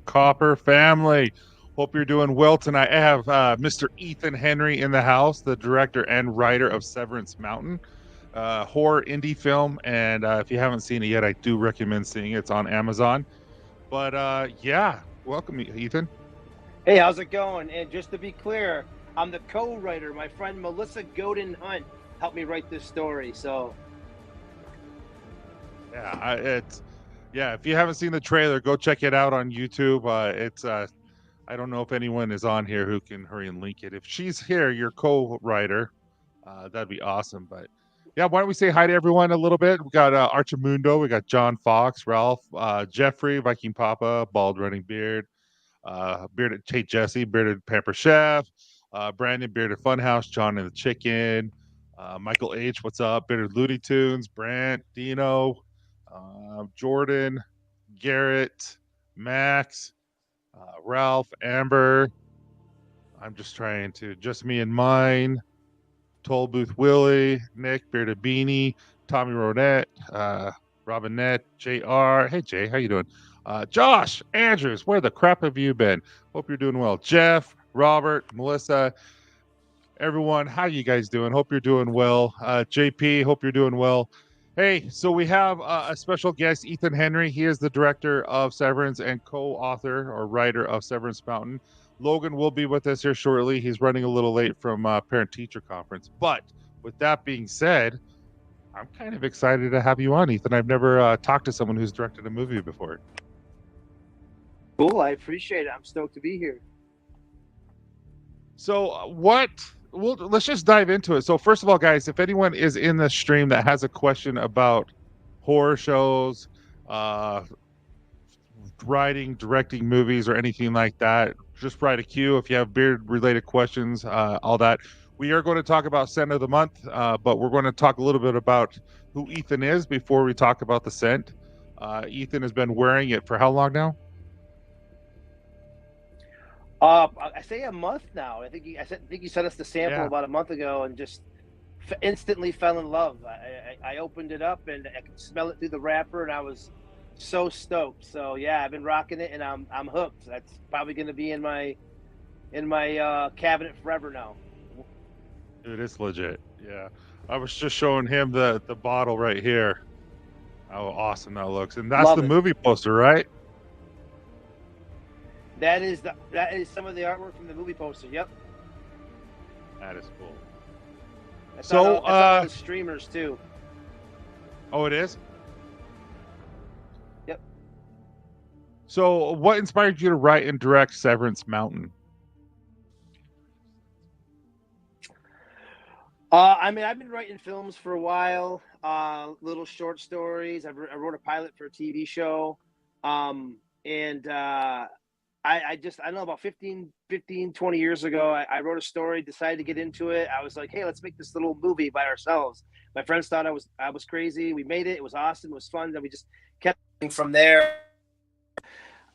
Copper family. Hope you're doing well tonight. I have Mr. Ethan Henry in the house, the director and writer of Severance Mountain, horror indie film. And if you haven't seen it yet, I do recommend seeing it. It's on Amazon. But yeah, welcome, Ethan. Hey, how's it going? And just to be clear, I'm the co-writer. My friend Melissa Godin Hunt helped me write this story. So Yeah, if you haven't seen the trailer, go check it out on YouTube. I don't know if anyone is on here who can hurry and link it. If she's here, your co-writer, that'd be awesome. But yeah, why don't we say hi to everyone a little bit? We got Archimundo, we got John Fox, Ralph, Jeffrey, Viking Papa, Bald Running Beard, Bearded Tate Jesse, Bearded Pamper Chef, Brandon, Bearded Funhouse, John and the Chicken, Michael H, what's up? Bearded Looney Tunes, Brant, Dino, Jordan, Garrett, Max, Ralph, Amber. I'm just trying to just me and mine. Toll Booth Willie, Nick, Bearded Beanie, Tommy Ronette, Robinette, JR. Hey Jay, how you doing? Josh, Andrews, where the crap have you been? Hope you're doing well. Jeff, Robert, Melissa, everyone, how you guys doing? Hope you're doing well. JP, hope you're doing well. Hey, so we have a special guest, Ethan Henry. He is the director of Severance and co-author or writer of Severance Mountain. Logan will be with us here shortly. He's running a little late from parent-teacher conference. But with that being said, I'm kind of excited to have you on, Ethan. I've never talked to someone who's directed a movie before. cool. I appreciate it. I'm stoked to be here. So let's just dive into it. So first of all, guys, if anyone is in the stream that has a question about horror shows, writing, directing movies, or anything like that, just write a queue. If you have beard-related questions, all that. We are going to talk about scent of the month, but we're going to talk a little bit about who Ethan is before we talk about the scent. Ethan has been wearing it for how long now? I say a month now. I think you sent us the sample Yeah. about a month ago, and just instantly fell in love. I opened it up and I could smell it through the wrapper, and I was so stoked. So yeah, I've been rocking it, and I'm hooked. That's probably going to be in my cabinet forever now. It is legit. Yeah. I was just showing him the bottle right here. How awesome that looks. And that's Love the it. movie poster, right? That is some of the artwork from the movie poster. Yep. That is cool. That's So, on all the streamers too. Oh, it is? Yep. So what inspired you to write and direct Severance Mountain? I mean, I've been writing films for a while, little short stories. I wrote a pilot for a TV show. I don't know, about 15, 20 years ago, I wrote a story, decided to get into it. I was like, hey, let's make this little movie by ourselves. My friends thought I was crazy. We made it. It was awesome. It was fun. Then we just kept going from there.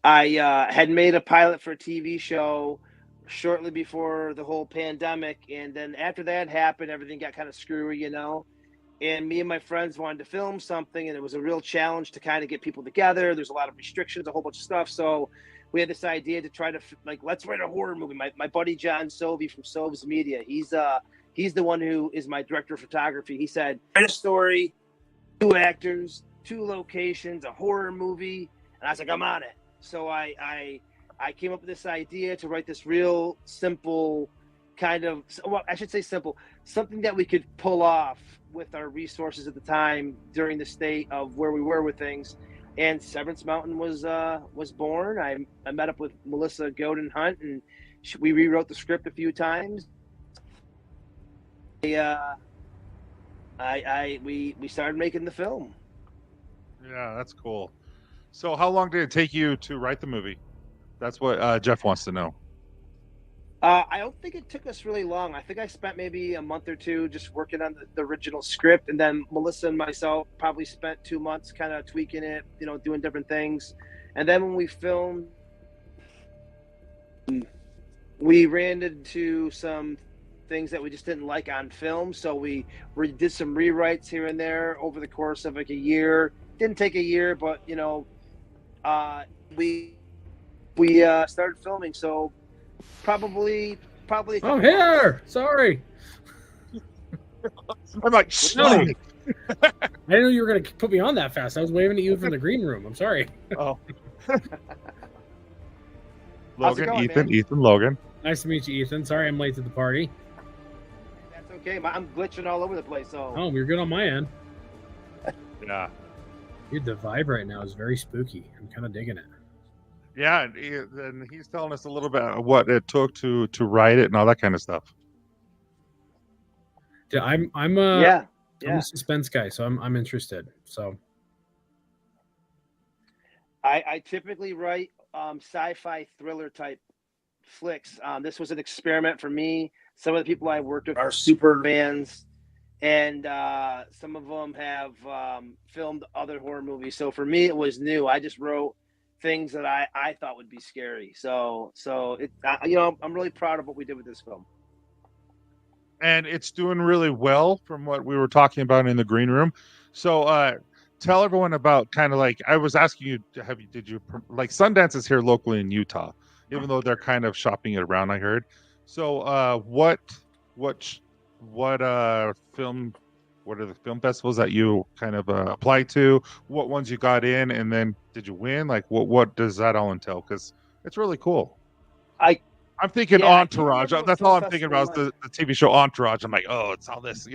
I had made a pilot for a TV show shortly before the whole pandemic. And then after that happened, everything got kind of screwy, you know. And me and my friends wanted to film something, and it was a real challenge to kind of get people together. There's a lot of restrictions, a whole bunch of stuff. So we had this idea to try to let's write a horror movie. My buddy John Sovey from Sov's Media, he's the one who is my director of photography. He said, write a story, 2 actors, 2 locations, a horror movie. And I was like, I'm on it. So I came up with this idea to write this real simple kind of, well, I should say simple, something that we could pull off with our resources at the time during the state of where we were with things. And Severance Mountain was born. I met up with Melissa Godin Hunt, and we rewrote the script a few times. We started making the film. Yeah, that's cool. So how long did it take you to write the movie? That's what Jeff wants to know. I don't think it took us really long. I think I spent maybe a month or 2 just working on the original script. And then Melissa and myself probably spent 2 months kind of tweaking it, you know, doing different things. And then when we filmed, we ran into some things that we just didn't like on film. So we did some rewrites here and there over the course of like a year. Didn't take a year, but, you know, we we started filming. So probably a couple I'm here. months. Sorry. I'm like, Howdy. I didn't know you were going to put me on that fast. I was waving at you from the green room. I'm sorry. oh. How's it Logan, going, Ethan, man? Ethan, Logan. Nice to meet you, Ethan. Sorry I'm late to the party. That's okay. I'm glitching all over the place. So Oh, you're good on my end. Yeah. Dude, the vibe right now is very spooky. I'm kind of digging it. Yeah, and he's telling us a little bit of what it took to write it and all that kind of stuff. Dude, I'm yeah. I'm a suspense guy, so I'm interested. So I typically write sci-fi thriller type flicks. This was an experiment for me. Some of the people I worked with are super fans, and some of them have filmed other horror movies. So for me, it was new. I just wrote things that I thought would be scary. So it I'm really proud of what we did with this film. And it's doing really well from what we were talking about in the green room. So tell everyone about kind of like, I was asking you, did you like Sundance is here locally in Utah, even though they're kind of shopping it around, I heard. So what are the film festivals that you kind of apply to? What ones you got in, and then did you win? Like what does that all entail? Because it's really cool. I'm thinking Entourage. That's all I'm thinking about is the TV show Entourage. I'm like, oh, it's all this,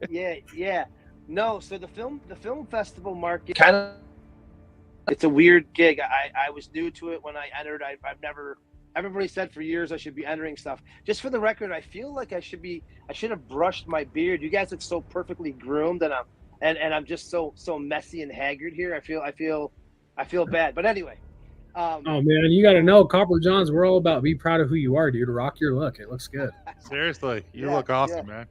Yeah. yeah. No, so the film festival market kind of, it's a weird gig. I was new to it when I entered. Everybody said for years I should be entering stuff. Just for the record, I feel like I should have brushed my beard. You guys look so perfectly groomed, and I'm just so messy and haggard here. I feel bad. But anyway. Oh man, you got to know, Copper Johns. We're all about be proud of who you are, dude. Rock your look. It looks good. Seriously, you look awesome, man.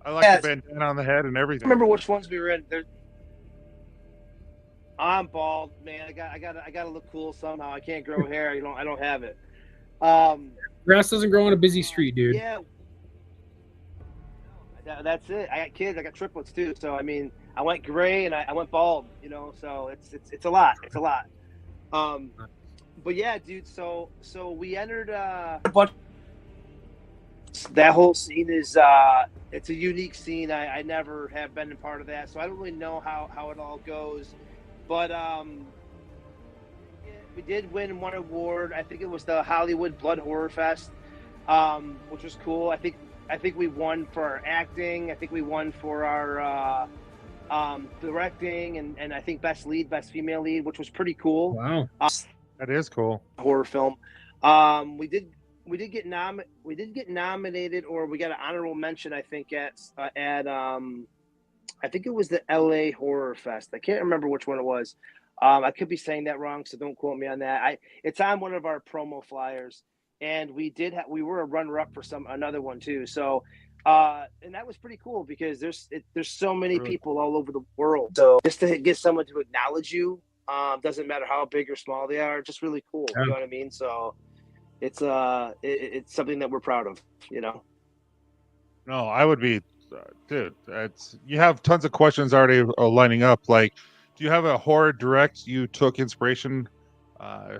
I like the bandana on the head and everything. I remember which ones we were in. I'm bald, man. I gotta look cool somehow. I can't grow hair. I don't have it. Grass doesn't grow on a busy street, dude. Yeah. That's it. I got kids. I got triplets too. So I mean, I went gray and I went bald. So it's a lot. It's a lot. But yeah, dude. So we entered that whole scene is it's a unique scene. I never have been a part of that, so I don't really know how it all goes. But we did win one award. I think it was the Hollywood Blood Horror Fest, which was cool. I think we won for our acting. I think we won for our directing, and I think best female lead, which was pretty cool. Wow, that is cool. Horror film. We did get nominated, or we got an honorable mention. I think at I think it was the LA Horror Fest. I can't remember which one it was. I could be saying that wrong, so don't quote me on that. It's on one of our promo flyers, and we were a runner-up for another one too. So. And that was pretty cool because there's so many people all over the world. So just to get someone to acknowledge you, doesn't matter how big or small they are, just really cool. You know what I mean? So it's something that we're proud of. No, I would be, dude. You have tons of questions already lining up. Like, do you have a horror direct you took inspiration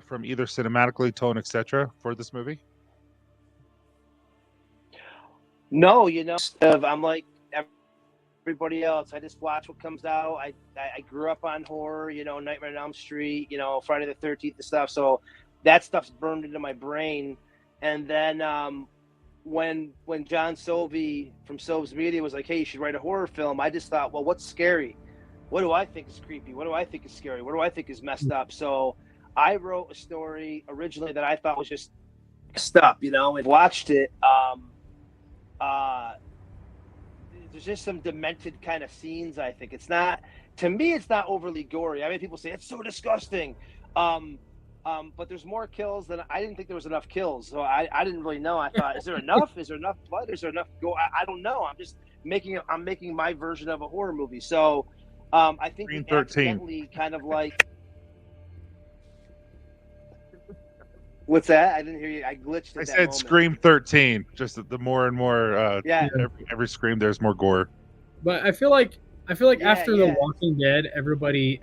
from either cinematically, tone, etc. for this movie? No, I'm like everybody else. I just watch what comes out. I grew up on horror, Nightmare on Elm Street, Friday the 13th and stuff. So that stuff's burned into my brain. And then when John Sovey from Soves Media was like, hey, you should write a horror film, I just thought, well, what's scary? What do I think is creepy? What do I think is scary? What do I think is messed up? So I wrote a story originally that I thought was just messed up, and watched it. There's just some demented kind of scenes. I think to me, it's not overly gory. I mean, people say it's so disgusting. But there's more kills than I didn't think there was enough kills. So I didn't really know. I thought, is there enough? Is there enough blood? Is there enough gore? I don't know. I'm making my version of a horror movie. So I think we accidentally kind of like. What's that? I didn't hear you. I glitched. I said Scream 13. Just the more and more. Every Scream, there's more gore. But I feel like after The Walking Dead, everybody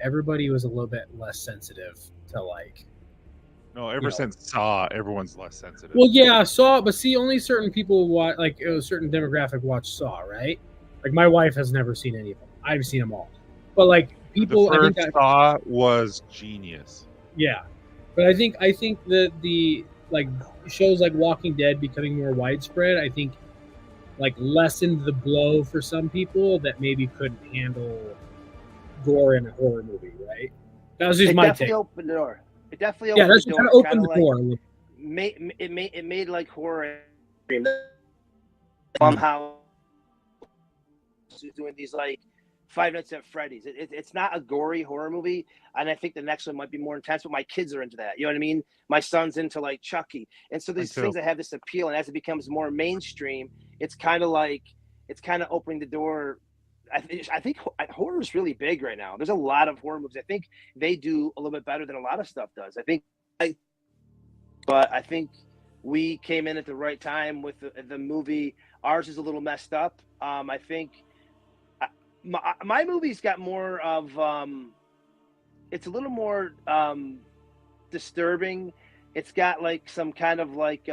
was a little bit less sensitive to like No, ever since Saw, everyone's less sensitive. Well, yeah, Saw, but see, only certain people watch, like a certain demographic watch Saw, right? Like my wife has never seen any of them. I've seen them all, but like people, the first Saw was genius. Yeah, but I think that the like shows like Walking Dead becoming more widespread, I think like lessened the blow for some people that maybe couldn't handle gore in a horror movie, right? That was just my take. Opened the door. It definitely opened the door. Kind of opened the door. It made like horror somehow doing these like Five Nights at Freddy's. It's not a gory horror movie, and I think the next one might be more intense. But my kids are into that. You know what I mean? My son's into like Chucky, and so these things that have this appeal. And as it becomes more mainstream, it's kind of opening the door. I think horror is really big right now. There's a lot of horror movies. I think they do a little bit better than a lot of stuff does. But I think we came in at the right time with the movie. Ours is a little messed up. I think my movie's got more of it's a little more disturbing. It's got like some kind of like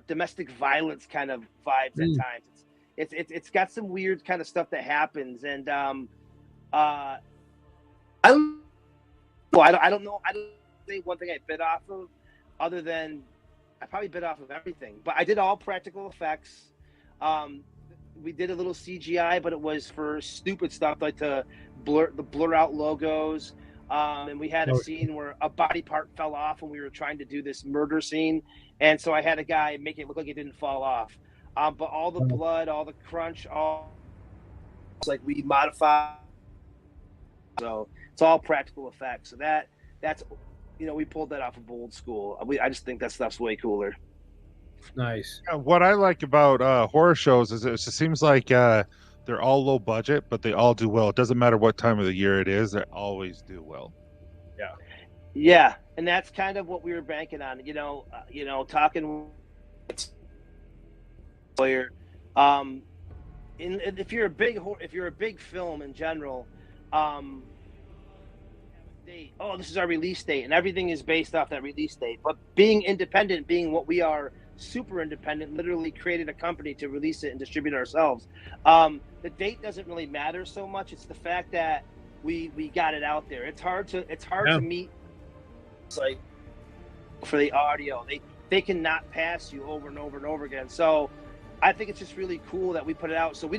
domestic violence kind of vibes at times. It's got some weird kind of stuff that happens, and I don't know. I don't think one thing I bit off of, other than I probably bit off of everything. But I did all practical effects. We did a little CGI, but it was for stupid stuff like to blur out logos. And we had a scene where a body part fell off when we were trying to do this murder scene, and so I had a guy make it look like it didn't fall off. But all the blood, all the crunch, all like we modified. So it's all practical effects. So that's we pulled that off of old school. I just think that stuff's way cooler. Nice. What I like about horror shows is it just seems like they're all low budget, but they all do well. It doesn't matter what time of the year it is; they always do well. Yeah, and that's kind of what we were banking on. Talking. Player, if you're a big film in general, this is our release date, and everything is based off that release date. But being independent, being what we are, super independent, literally created a company to release it and distribute it ourselves. The date doesn't really matter so much. It's the fact that we got it out there. It's hard to meet. It's like for the audio, they cannot pass you over and over and over again. So I think it's just really cool that we put it out. So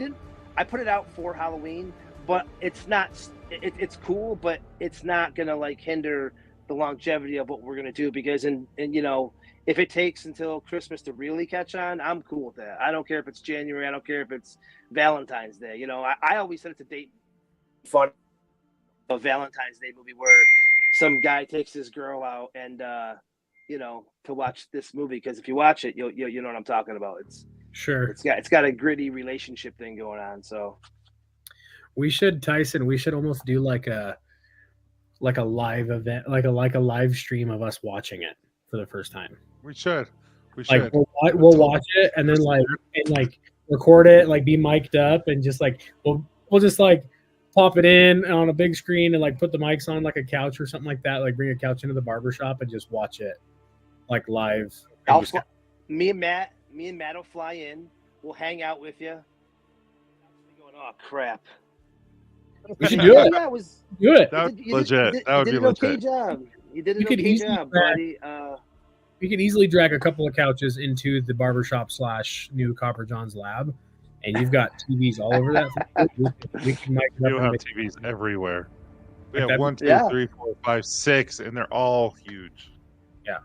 I put it out for Halloween, but it's not, it's cool, but it's not going to like hinder the longevity of what we're going to do, because, if it takes until Christmas to really catch on, I'm cool with that. I don't care if it's January. I don't care if it's Valentine's Day. I always said it's a date fun, a Valentine's Day movie where some guy takes his girl out and, to watch this movie. Because if you watch it, you know what I'm talking about. It's got a gritty relationship thing going on. So we should almost do like a live event, like a live stream of us watching it for the first time. We should. Like we'll watch it and then like record it, like be mic'd up, and just like we'll just like pop it in on a big screen and like put the mics on like a couch or something like that. Like bring a couch into the barbershop and just watch it like live. Me and Matt will fly in. We'll hang out with you. Going, oh crap! We should do it. Yeah, do it. That would be legit. That would be legit. You did an okay job, buddy. We could easily drag a couple of couches into the barbershop / new Copper John's lab, and you've got TVs all over that. We can mic it up. You have TVs everywhere. We have 1, 2, 3, 4, 5, 6, and they're all huge. Yeah.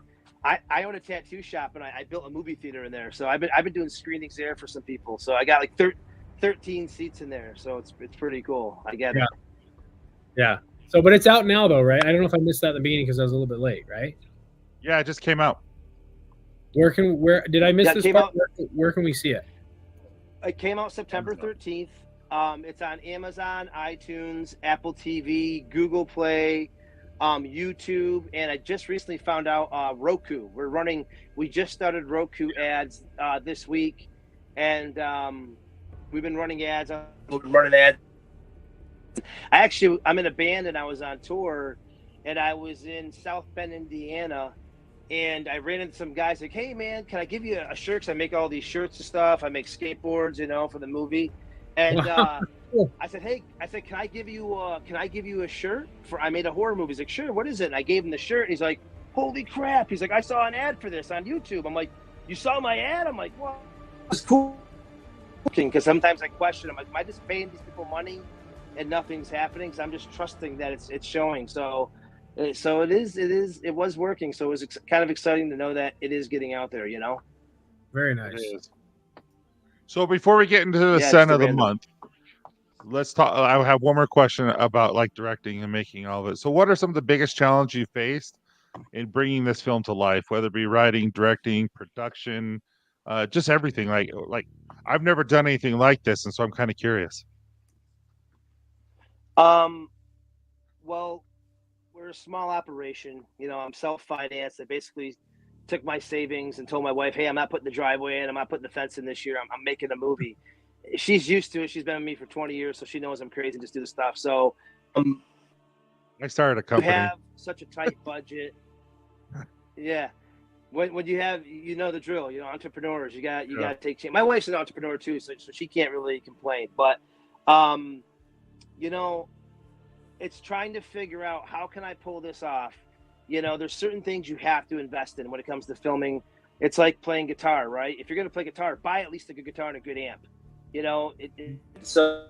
I own a tattoo shop, and I built a movie theater in there. So I've been doing screenings there for some people. So I got like 13 seats in there. So it's pretty cool. I get it. Yeah. So, but it's out now though, right? I don't know if I missed that in the beginning because I was a little bit late, right? Yeah, it just came out. Where did I miss this part? Where can we see it? It came out September 13th. It's on Amazon, iTunes, Apple TV, Google Play, YouTube, and I just recently found out Roku. We just started Roku ads this week, and we've been running ads. I'm in a band, and I was on tour, and I was in South Bend, Indiana, And I ran into some guys like, hey man, can I give you a shirt? Cause I make all these shirts and stuff. I make skateboards, you know, for the movie. And Cool. I said, hey, can I give you a shirt for? I made a horror movie. He's like, sure. What is it? And I gave him the shirt. And he's like, holy crap. He's like, I saw an ad for this on YouTube. I'm like, you saw my ad? I'm like, well, it's cool. Because sometimes I question. I'm like, am I just paying these people money and nothing's happening? Because I'm just trusting that it's showing. So it was working. So it was kind of exciting to know that it is getting out there, you know? Very nice. So before we get into the scent of the month, let's talk. I have one more question about like directing and making all of it. So what are some of the biggest challenges you faced in bringing this film to life, whether it be writing, directing, production, just everything? Like I've never done anything like this, and so I'm kind of curious. Well, we're a small operation. You know, I'm self-financed. I basically took my savings and told my wife, hey, I'm not putting the driveway in. I'm not putting the fence in this year. I'm making a movie. She's used to it. She's been with me for 20 years, so she knows I'm crazy and just do the stuff. So I started a company. You have such a tight budget. Yeah. When you have, you know the drill, you know, entrepreneurs, you got to take change. My wife's an entrepreneur too, so she can't really complain. But, you know, it's trying to figure out how can I pull this off. You know, there's certain things you have to invest in when it comes to filming. It's like playing guitar, right? If you're going to play guitar, buy at least a good guitar and a good amp. You know, it's the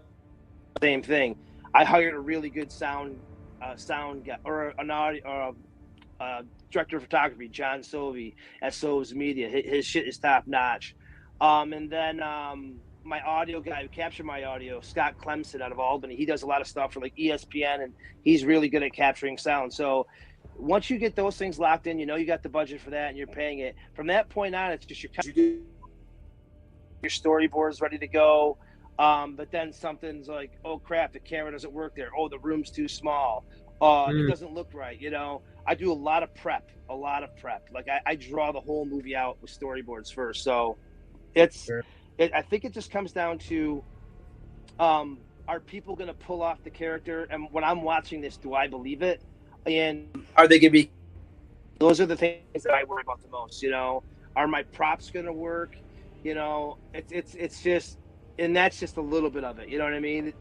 same thing. I hired a really good sound guy or an audio or director of photography, John Sovey at Soves Media. His shit is top notch. And then my audio guy who captured my audio, Scott Clemson out of Albany, he does a lot of stuff for like ESPN, and he's really good at capturing sound. So once you get those things locked in, you know you got the budget for that and you're paying it. From that point on, it's just your storyboard's ready to go. But then something's like, oh crap, the camera doesn't work there. Oh, the room's too small. It doesn't look right. You know, I do a lot of prep. Like I draw the whole movie out with storyboards first. So I think it just comes down to, are people going to pull off the character? And when I'm watching this, do I believe it? And are they going to be, those are the things that I worry about the most, you know, are my props going to work? You know, it's just, and that's just a little bit of it. You know what I mean?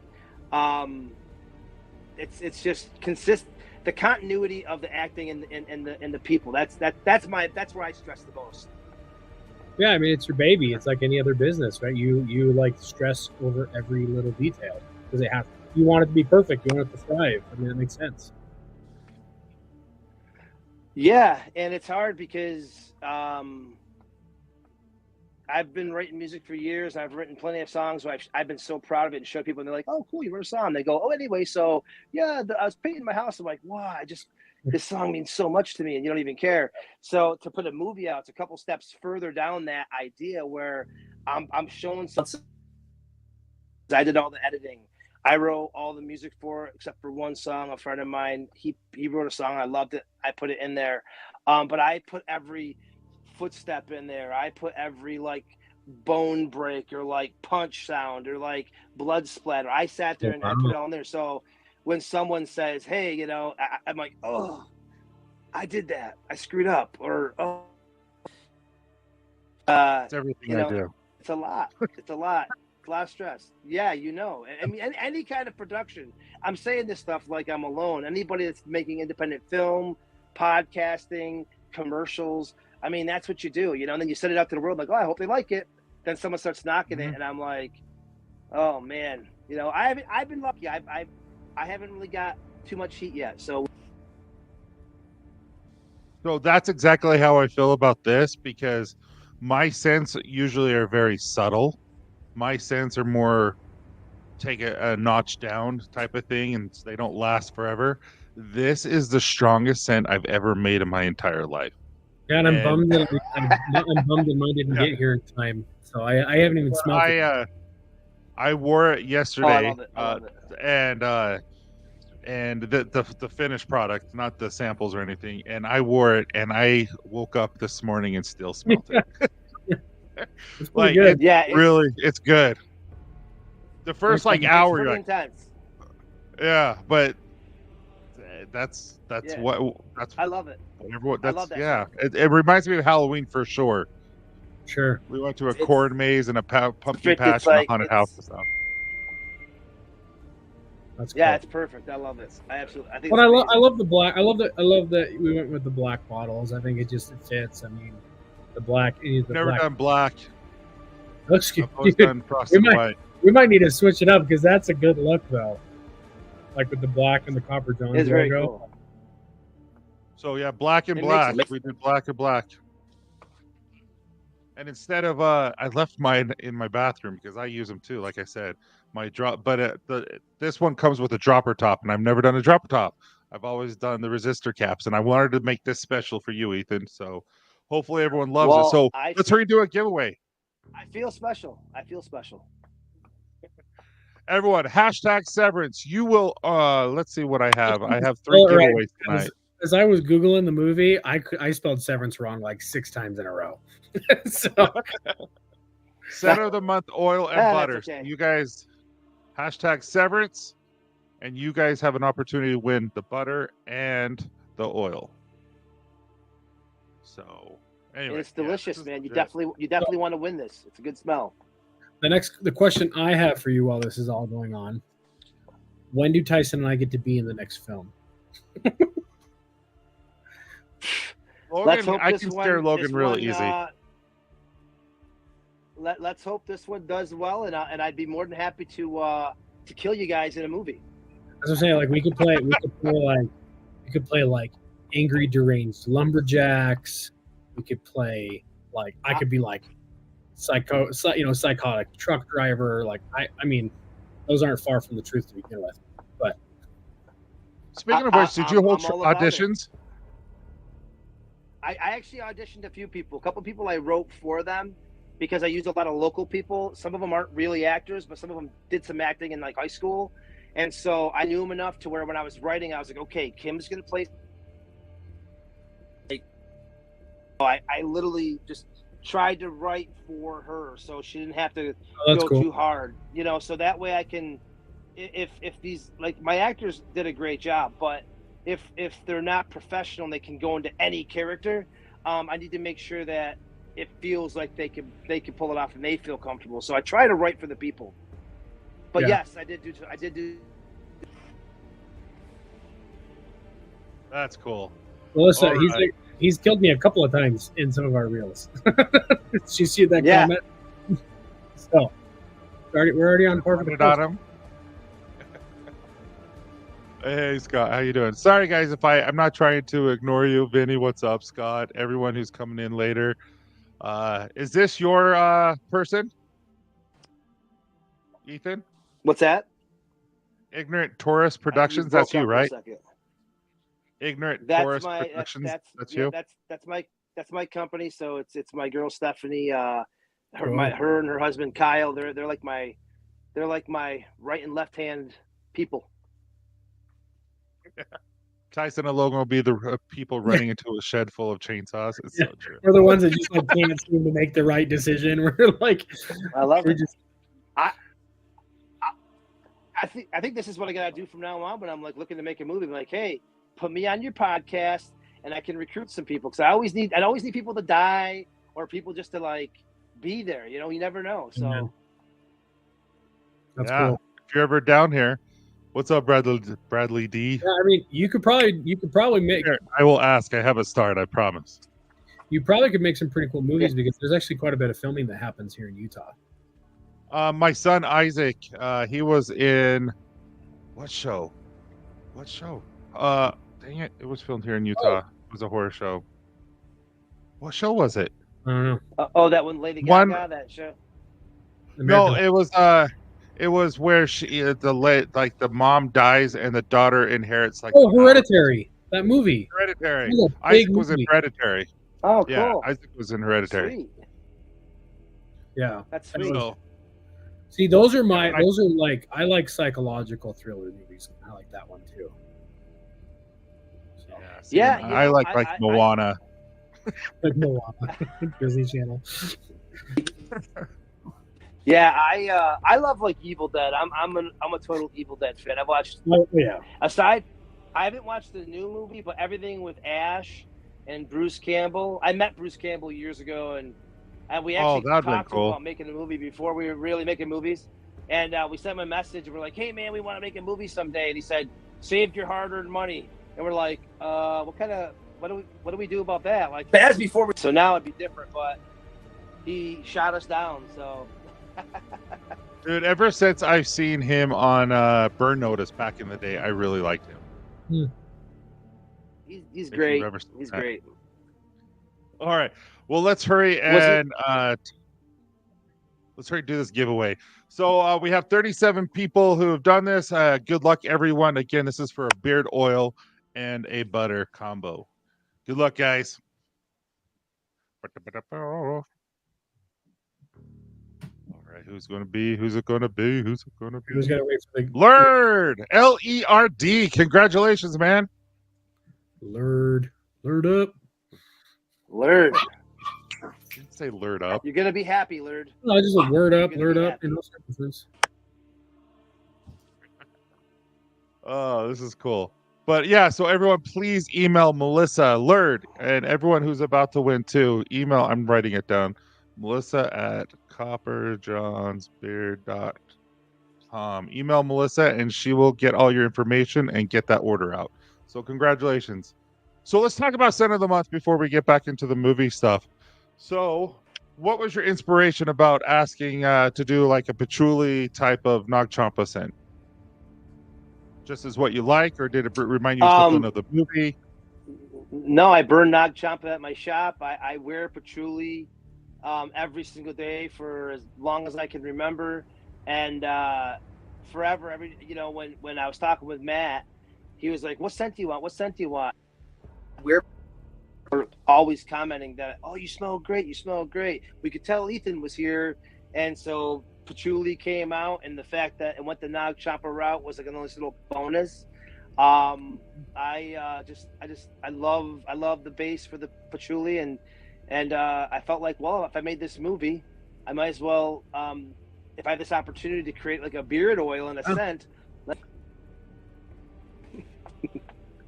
It's just the continuity of the acting and the people. That's where I stress the most. Yeah, I mean, it's your baby. It's like any other business, right? You like stress over every little detail because you want it to be perfect. You want it to thrive. I mean, that makes sense. Yeah, and it's hard because I've been writing music for years. I've written plenty of songs where I've been so proud of it and show people, and they're like, oh, cool, you wrote a song. They go, oh, anyway, so, yeah, I was painting my house. I'm like, wow, this song means so much to me, and you don't even care. So to put a movie out, it's a couple steps further down that idea where I'm showing something. I did all the editing. I wrote all the music for it, except for one song. A friend of mine, he wrote a song. I loved it. I put it in there. But I put every footstep in there. I put every like bone break or like punch sound or like blood splatter. I sat there and I put it on there. So when someone says, hey, you know, I'm like, oh, I did that. I screwed up. Or, oh, it's everything you know, I do. It's a lot. It's a lot. It's a lot of stress. Yeah, you know. I mean, any kind of production. I'm saying this stuff like I'm alone. Anybody that's making independent film, podcasting, commercials, I mean, that's what you do, you know, and then you send it out to the world like, oh, I hope they like it. Then someone starts knocking it, and I'm like, oh, man. You know, I've been lucky. I haven't really got too much heat yet. So that's exactly how I feel about this, because my scents usually are very subtle. My scents are more take a notch down type of thing, and they don't last forever. This is the strongest scent I've ever made in my entire life. Yeah, and I'm bummed that mine didn't get here in time. So I haven't even smelled it. I wore it yesterday. I love it. And the finished product, not the samples or anything. And I wore it, and I woke up this morning and still smelled it. It's like good. It's good. The first hour, you're like, intense. yeah, but That's Yeah. what that's I love it. everyone. I That's love that yeah. film. It reminds me of Halloween for sure. Sure. We went to a It's corn maze and a pumpkin perfect. It's patch and a like haunted house and stuff. That's yeah, cool. it's perfect. I love it. I think. But It's I amazing. love the black. I love that we went with the black bottles. I think it fits. I mean, the black. Never done black. Looks good. I've always done frosted white. We might need to switch it up because that's a good look though. Like with the black and the Copper John It's very logo. cool. So yeah, black and It black. makes- We did black and black. And instead of I left mine in my bathroom because I use them too. Like I said, my drop. But this one comes with a dropper top, and I've never done a dropper top. I've always done the resistor caps, and I wanted to make this special for you, Ethan. So hopefully everyone loves it. Well, So let's redo a giveaway. I feel special. Everyone, hashtag Severance. You will. Let's see what I have. I have 3 All right. giveaways tonight. As I was Googling the movie, I spelled Severance wrong like 6 times in a row. So Center of the month oil and That's butter. okay. So you guys, hashtag Severance, and you guys have an opportunity to win the butter and the oil. So anyway, It's delicious, man. You legit. definitely want to win this. It's a good smell. the question I have for you while this is all going on: when do Tyson and I get to be in the next film? Let's Logan, hope I this can one, scare Logan this real one, easy. Let's hope this one does well, and I'd be more than happy to kill you guys in a movie. As I'm saying, like we could play like angry deranged lumberjacks. We could play like I could be like psychotic truck driver. Like I mean, those aren't far from the truth to begin with. But Speaking of which, did you hold I'm all about it. auditions? I actually auditioned a few people. A couple people I wrote for them because I used a lot of local people. Some of them aren't really actors, but some of them did some acting in like high school. And so I knew them enough to where when I was writing, I was like, okay, Kim's going to play. I literally just tried to write for her so she didn't have to go cool. too hard, so that way I can, if these, like my actors did a great job, but if they're not professional and they can go into any character, I need to make sure that it feels like they can pull it off and they feel comfortable. So I try to write for the people. But Yeah. yes, I did do. That's cool. Melissa, All he's right. he's killed me a couple of times in some of our reels. Did you see that Yeah. comment? So we're already on par for the Put it on him. Hey Scott, how you doing? Sorry guys if I'm not trying to ignore you. Vinny, what's up? Scott, everyone who's coming in later. Is this your person? Ethan? What's that? Ignorant Taurus Productions, broke that's you, up for a right? second. Ignorant That's Taurus my Productions, that's yeah, you? that's my company. So it's my girl Stephanie, her Cool. her and her husband Kyle. They're like my right and left hand people. Tyson and Logan will be the people running into a shed full of chainsaws. It's so true. We're the ones that just like can't seem to make the right decision. We're like, I love we're it. just I think this is what I gotta do from now on. When I'm like looking to make a movie, I'm like, hey, put me on your podcast, and I can recruit some people because I always need people to die or people just to like be there. You never know. So Amen. That's Yeah. cool. If you're ever down here, what's up, Bradley D? Yeah, I mean, you could probably make Here, I will ask. I have a start, I promise. you probably could make some pretty cool movies because there's actually quite a bit of filming that happens here in Utah. My son Isaac, he was in what show? Dang it, it was filmed here in Utah. It was a horror show. What show was it? I don't know. that one Lady One- Gaga, that show. No, American- it was where the mom dies and the daughter inherits like Hereditary. That movie. Hereditary. That was a big Isaac was in movie. Hereditary. Oh, cool. Yeah, Isaac was in Hereditary. Sweet. Yeah. That's sweet. So, See, those are I like I like psychological thriller movies. I like that one too. So, Yeah, I like Moana. like Moana, Disney Channel. Yeah, I love like Evil Dead. I'm a total Evil Dead fan. I've watched Oh, yeah. aside I haven't watched the new movie, but everything with Ash and Bruce Campbell. I met Bruce Campbell years ago, and we actually that'd been talked to him cool. about making a movie before we were really making movies. And we sent him a message, and we're like, "Hey, man, we want to make a movie someday." And he said, "Save your hard-earned money." And we're like, "What do we do about that?" Like, as before. So now it'd be different, but he shot us down. So, Dude, ever since I've seen him on Burn Notice back in the day, I really liked him. He's great. He's that. great. All right. Well, let's hurry and do this giveaway. So we have 37 people who have done this. Good luck, everyone. Again, this is for a beard oil and a butter combo. Good luck, guys. All right, who's going to be? Who's it going to be? Who's it going to be? Who's going to wait for the Lurd? Lerd. Congratulations, man. Lurd up. Lurd. Didn't say lurd up. You're gonna be happy, Lurd. No, just a word up, lurd up. Happy. No difference. Oh, this is cool. But yeah, so everyone, please email Melissa Lurd, and everyone who's about to win too. Email. I'm writing it down. Melissa at copperjohnsbeard.com. Email Melissa, and she will get all your information and get that order out. So congratulations. So let's talk about Scent of the Month before we get back into the movie stuff. So what was your inspiration about asking to do like a patchouli type of Nag Champa scent? Just as what you like, or did it remind you of something of the movie? No, I burn Nag Champa at my shop. I wear patchouli every single day for as long as I can remember, and forever. When I was talking with Matt, he was like, "What scent do you want? What scent do you want?" We're always commenting that, "Oh, you smell great. You smell great." We could tell Ethan was here, and so patchouli came out, and the fact that it went the Nag Champa route was like a nice little bonus. I love the base for the patchouli, and I felt like, well, if I made this movie, I might as well, if I had this opportunity to create like a beard oil and a scent.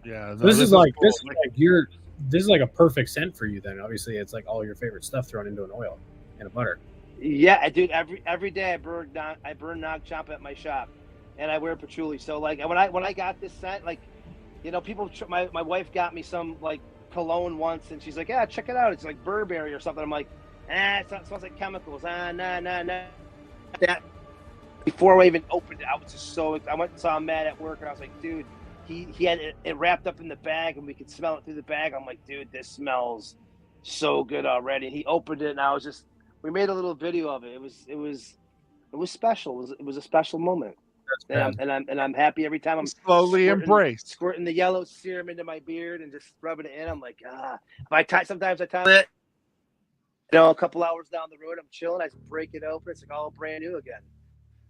Yeah, so this is like a perfect scent for you. Then obviously it's like all your favorite stuff thrown into an oil and a butter. Yeah, dude. Every day I burn Nag Champa at my shop, and I wear patchouli. So like when I got this scent, like, people. My wife got me some like cologne once, and she's like, "Yeah, check it out. It's like Burberry or something." I'm like, it smells like chemicals. Nah. That before I even opened it, I was just so. I went and saw Matt at work, and I was like, "Dude." He had it wrapped up in the bag, and we could smell it through the bag. I'm like, "Dude, this smells so good already." And he opened it, and we made a little video of it. It was special. It was a special moment. And I'm happy every time I'm slowly squirting the yellow serum into my beard and just rubbing it in. I'm like, sometimes I time it. A couple hours down the road, I'm chilling. I just break it open. It's like all brand new again.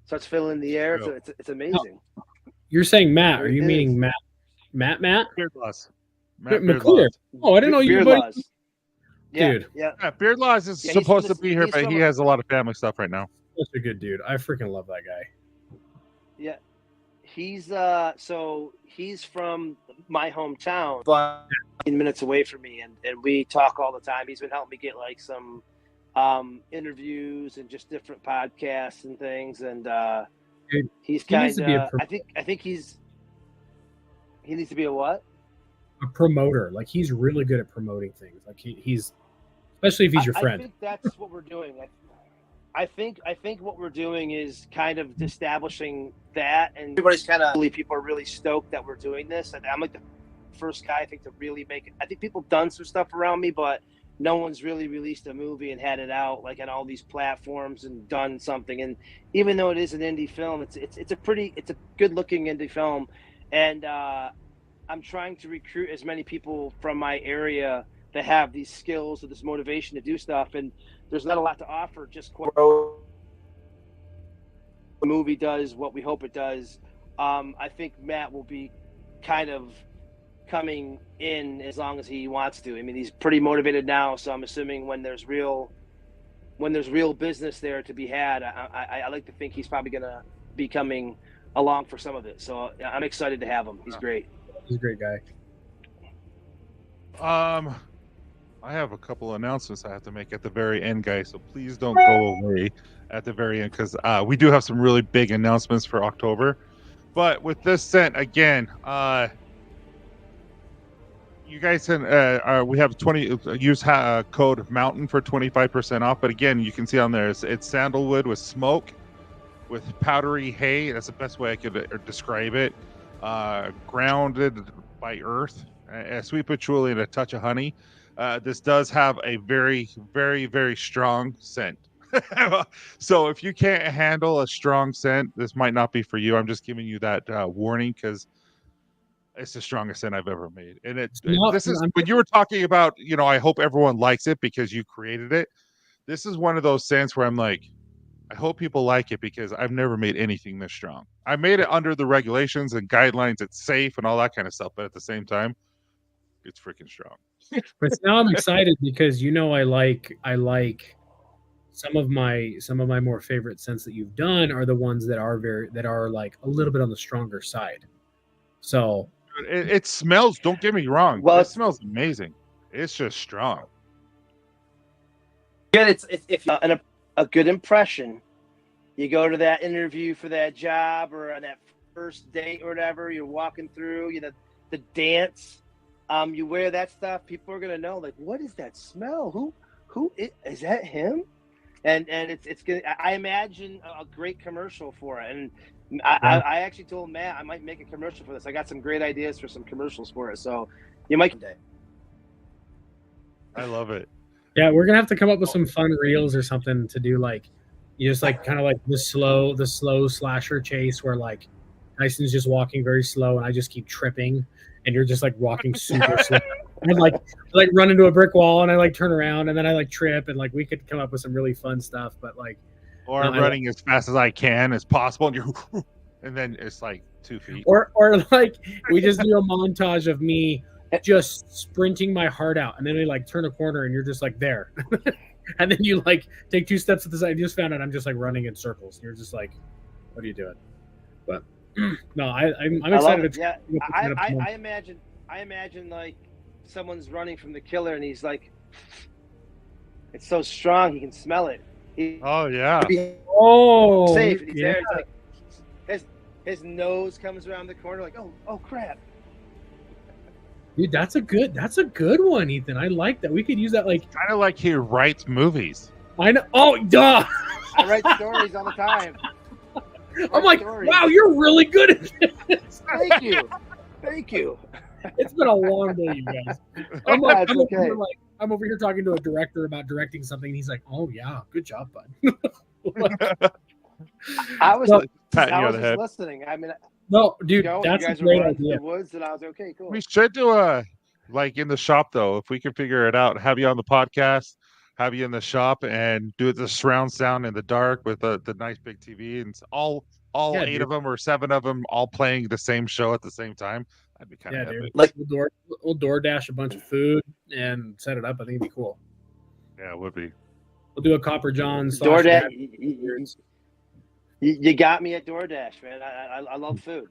Starts filling the air. It's amazing. You're saying Matt? Are you meaning Matt? Beard Laws. Matt McClure. Oh, I didn't know you, buddy. Dude. Yeah. Beard Laws is supposed to be here, but he has a lot of family stuff right now. Such a good dude. I freaking love that guy. Yeah. He's he's from my hometown, but 15 minutes away from me, and we talk all the time. He's been helping me get like some interviews and just different podcasts and things, and dude, he's kind of I think he needs to be a what? A promoter. Like he's really good at promoting things. Like he's especially if he's your friend. I think that's what we're doing. I think what we're doing is kind of establishing that, and everybody's people are really stoked that we're doing this. And I'm like the first guy I think to really make it. I think people have done some stuff around me, but no one's really released a movie and had it out like on all these platforms and done something. And even though it is an indie film, it's a good looking indie film, and I'm trying to recruit as many people from my area that have these skills or this motivation to do stuff. And there's not a lot to offer. Just the movie does what we hope it does. I think Matt will be kind of coming in as long as he wants to. I mean, he's pretty motivated now, so I'm assuming when there's real business there to be had, I like to think he's probably going to be coming along for some of it. So I'm excited to have him. He's great. He's a great guy. I have a couple announcements I have to make at the very end, guys. So please don't go away at the very end, because we do have some really big announcements for October. But with this scent, again, you guys can we have 20 use code Mountain for 25% off. But again, you can see on there it's sandalwood with smoke, with powdery hay. That's the best way I could describe it. Grounded by earth, a sweet patchouli, and a touch of honey. This does have a very, very, very strong scent. So if you can't handle a strong scent, this might not be for you. I'm just giving you that warning, because it's the strongest scent I've ever made. And this is when you were talking about, I hope everyone likes it because you created it. This is one of those scents where I'm like, I hope people like it, because I've never made anything this strong. I made it under the regulations and guidelines. It's safe and all that kind of stuff. But at the same time, it's freaking strong. But now I'm excited because I like some of my more favorite scents that you've done are the ones that are like a little bit on the stronger side. So it smells. Don't get me wrong. Well, it smells amazing. It's just strong. Good. It's if you want a good impression, you go to that interview for that job or on that first date or whatever. You're walking through, the dance. You wear that stuff. People are gonna know, like, what is that smell? Who is that? Him? And it's gonna. I imagine a great commercial for it. And I actually told Matt I might make a commercial for this. I got some great ideas for some commercials for it. So you might. I love it. Yeah, we're gonna have to come up with some fun reels or something to do, like you just like kind of like the slow slasher chase where like Tyson's just walking very slow and I just keep tripping and you're just like walking super slow. And like run into a brick wall and I like turn around and then I like trip, and like we could come up with some really fun stuff, but like or I'm running as fast as I can as possible and you're and then it's like 2 feet. Or like we just do a montage of me just sprinting my heart out, and then we like turn a corner and you're just like there. And then you like take 2 steps to the side. You just found out I'm just like running in circles. And you're just like, what are you doing? But no, I'm excited. Yeah, I imagine like someone's running from the killer and he's like, it's so strong he can smell it. Oh yeah. Safe. He's there. It's like his nose comes around the corner like, oh crap. Dude, that's a good one, Ethan. I like that. We could use that like kind of like he writes movies. I know. Oh, duh. I write stories all the time. I'm like, wow, you're really good at this. Thank you. It's been a long day, you guys. I'm over here talking to a director about directing something, and he's like, "Oh yeah, good job, bud." I was just listening. I mean, no, dude, that's a great idea. The woods, and I was okay, cool. We should do like in the shop though, if we can figure it out. Have you on the podcast, have you in the shop, and do the surround sound in the dark with the nice big TV, and all 8 of them or 7 of them all playing the same show at the same time. That'd be kind of epic. Like we'll DoorDash a bunch of food and set it up. I think it'd be cool. Yeah, it would be. We'll do a Copper John. DoorDash. You got me at DoorDash, man. I love food.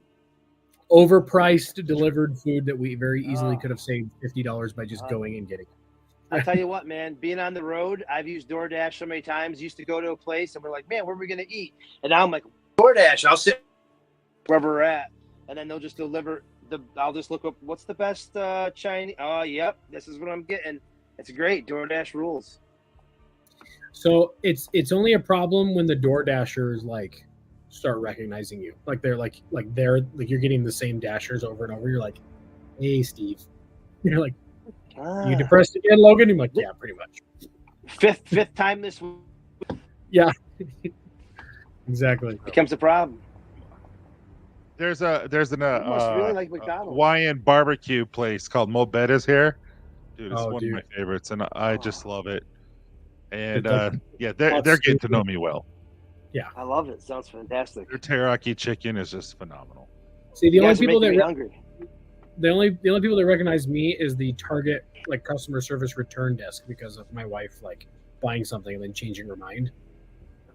Overpriced delivered food that we very easily could have saved $50 by just going and getting it. I'll tell you what, man, being on the road, I've used DoorDash so many times. Used to go to a place and we're like, man, where are we going to eat? And now I'm like, DoorDash, I'll sit wherever we're at. And then they'll just deliver I'll just look up what's the best Chinese. Oh, yep, this is what I'm getting. It's great. DoorDash rules. So it's only a problem when the DoorDashers like start recognizing you. Like they're like you're getting the same dashers over and over. You're like, hey, Steve. You're like, you depressed again, Logan? I'm like, yeah, pretty much. Fifth time this week. Yeah. Exactly. Becomes a problem. There's an really like McDonald's. Hawaiian barbecue place called Mo Betta's here. Dude, it's one of my favorites, and I just love it. And they're getting to know me well. Yeah, I love it. Sounds fantastic. Their teriyaki chicken is just phenomenal. See, the only people that recognize me is the Target like customer service return desk because of my wife like buying something and then changing her mind.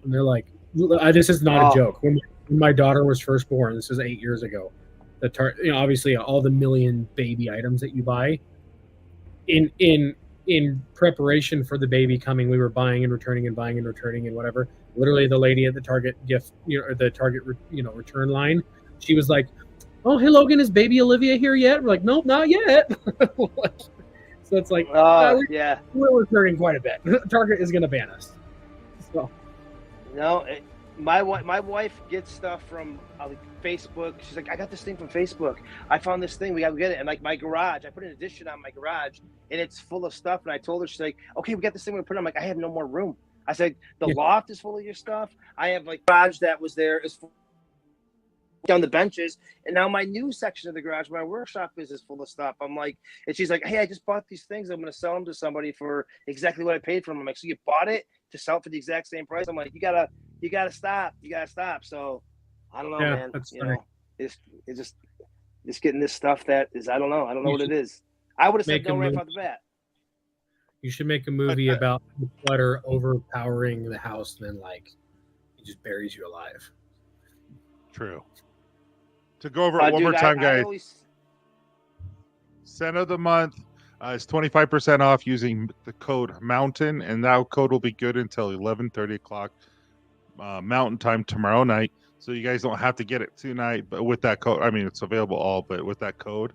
And they're like, this is not a joke. When my daughter was first born, this is 8 years ago, obviously all the million baby items that you buy. In preparation for the baby coming, we were buying and returning and buying and returning and whatever. Literally, the lady at the Target return line, she was like, "Oh, hey Logan, is baby Olivia here yet?" We're like, "Nope, not yet." So it's like, we're returning quite a bit. Target is going to ban us. So, no, my wife gets stuff from Facebook. She's like, I got this thing from Facebook. I found this thing. We got to get it. And like my garage, I put an addition on my garage, and it's full of stuff. And I told her, she's like, okay, we got this thing. We put it. I'm like, I have no more room. I said, the loft is full of your stuff. I have like garage that was there is full down the benches, and now my new section of the garage, my workshop is full of stuff. I'm like, and she's like, hey, I just bought these things. I'm going to sell them to somebody for exactly what I paid for them. I'm like, so you bought it to sell it for the exact same price? I'm like, you gotta stop. So I don't know, man. It's just getting this stuff that is, I don't know what it is. I would have said no right off the bat. You should make a movie about the clutter overpowering the house, and then like it just buries you alive. True. To go over it one more time, guys. Scent of the month is 25% off using the code Mountain, and that code will be good until 11:30 o'clock Mountain time tomorrow night. So you guys don't have to get it tonight, but with that code, I mean, it's available but with that code,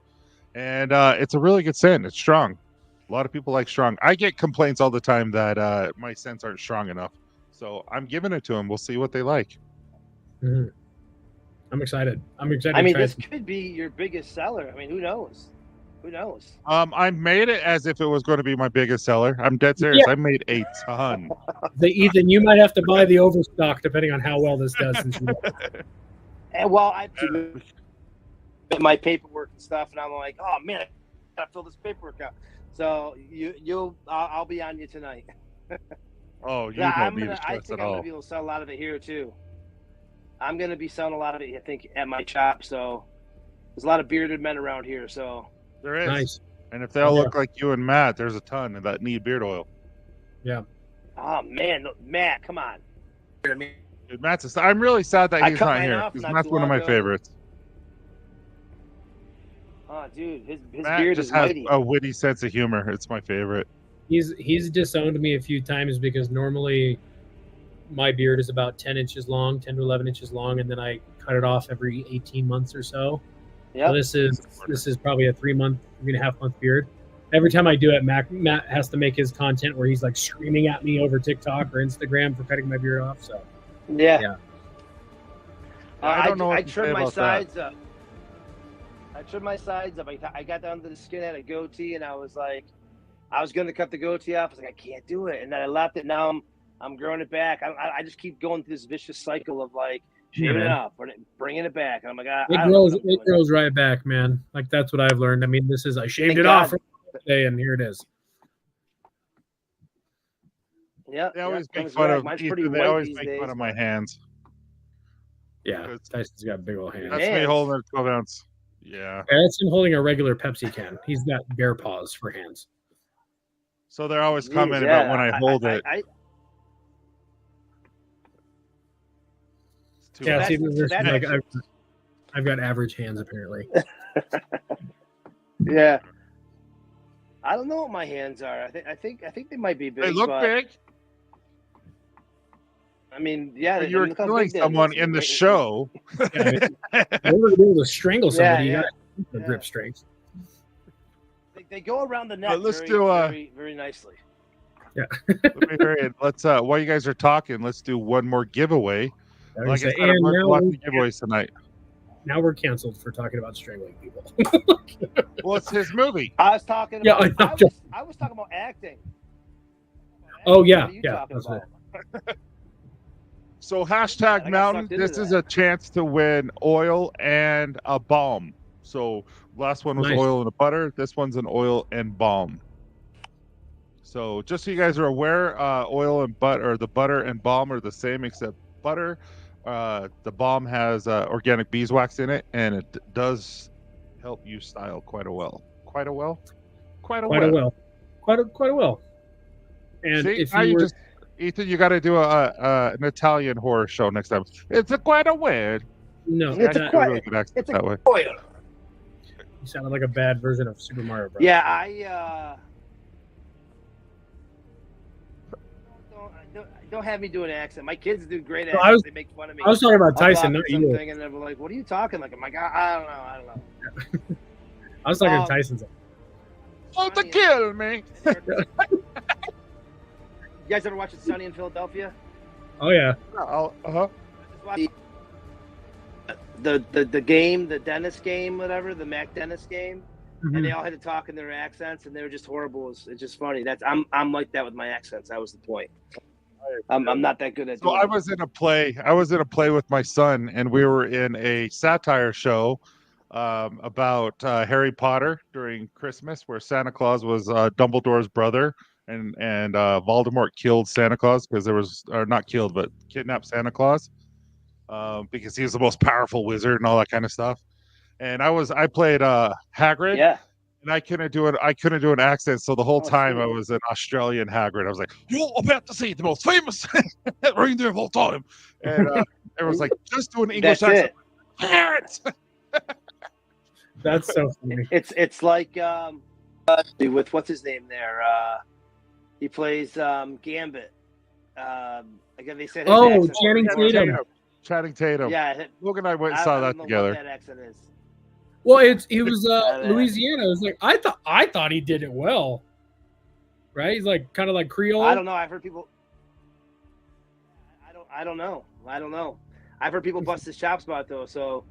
and it's a really good scent. It's strong. A lot of people like strong. I get complaints all the time that my scents aren't strong enough, so I'm giving it to them. We'll see what they like. Mm-hmm. I'm excited. I mean, this could be your biggest seller. I mean, who knows? I made it as if it was going to be my biggest seller. I'm dead serious. I made a ton. Ethan, you might have to buy the overstock depending on how well this does. And well, I my paperwork and stuff, and I'm like, oh man, I gotta fill this paperwork out. So I'll be on you tonight. Oh, you don't need to stress I think at I'm all. gonna be able to sell a lot of it here too. I'm gonna be selling a lot of it, I think, at my shop. So there's a lot of bearded men around here. So there is. Nice. And if they all look like you and Matt, there's a ton that need beard oil. Yeah. Oh man, Matt, come on. Dude, I'm really sad that he's not here because Matt's one of my favorites. Oh, dude, his Matt beard just is has mighty. a witty sense of humor. It's my favorite. He's disowned me a few times because normally my beard is about 10 inches long, 10 to 11 inches long, and then I cut it off every 18 months or so. Yeah. So this is probably a 3.5 month beard. Every time I do it, Matt has to make his content where he's like screaming at me over TikTok or Instagram for cutting my beard off. So yeah. I don't know. I trimmed my sides up. I got down to the skin, had a goatee, and I was like, I was going to cut the goatee off. I was like, I can't do it, and then I left it. Now I'm growing it back. I just keep going through this vicious cycle of like shaving it off, bringing it back. And I'm like, it grows right back, man. Like that's what I've learned. I mean, I shaved it off today, and here it is. Yeah, they always make fun of. They always make fun of my hands. Yeah, Tyson's got big old hands. That's me holding a 12 ounce. Yeah, that's him holding a regular Pepsi can. He's got bear paws for hands. So they're always commenting about when I hold it. I've got average hands apparently. Yeah, I don't know what my hands are. I think they might be big. They look big. I mean, yeah. When you're killing someone in the show. In order to be able to strangle somebody, you got to grip strength. They go around the neck very, very nicely. Yeah. Let's while you guys are talking, let's do one more giveaway. Like I said, lots of giveaways tonight. Now we're canceled for talking about strangling people. Well, it's his movie. I was talking about. I was talking about acting. Oh yeah, So hashtag Mountain. This is a chance to win oil and a balm. So last one was oil and a butter. This one's an oil and balm. So just so you guys are aware, oil and butter, or the butter and balm are the same except butter. The balm has organic beeswax in it, and it does help you style quite a well. And see, if Ethan, you got to do an Italian horror show next time. It's a quite a weird. No, it's a really good accent that way. Oil. You sounded like a bad version of Super Mario Bros. Yeah, don't have me do an accent. My kids do great accents. They make fun of me. I was talking about Tyson, not you. Something, and they're like, "What are you talking like?" I'm like, I don't know. I was talking Tyson's. Want to kill me? You guys ever watch Sunny in Philadelphia? Oh yeah. The game, the Dennis game, whatever, the Mac Dennis game, and they all had to talk in their accents, and they were just horrible. It's just funny. I'm like that with my accents. That was the point. I'm not that good at. So I was in a play. I was in a play with my son, and we were in a satire show about Harry Potter during Christmas, where Santa Claus was Dumbledore's brother, and Voldemort killed Santa Claus because not killed, but kidnapped Santa Claus because he was the most powerful wizard and all that kind of stuff. And I played Hagrid. Yeah. And I couldn't do an accent, so the whole time I was an Australian Hagrid. I was like, "You're about to see the most famous reindeer of all time," and everyone's like, "Just do an English accent." That's so funny. It's like with what's his name there? He plays Gambit. Again, they said. Channing Tatum. Yeah, Logan and I went and saw that together. What that accent is. Well, he was Louisiana. It was like I thought he did it well, right? He's like kind of like Creole. I don't know. I've heard people. I don't know. I've heard people bust his chops about it though. So.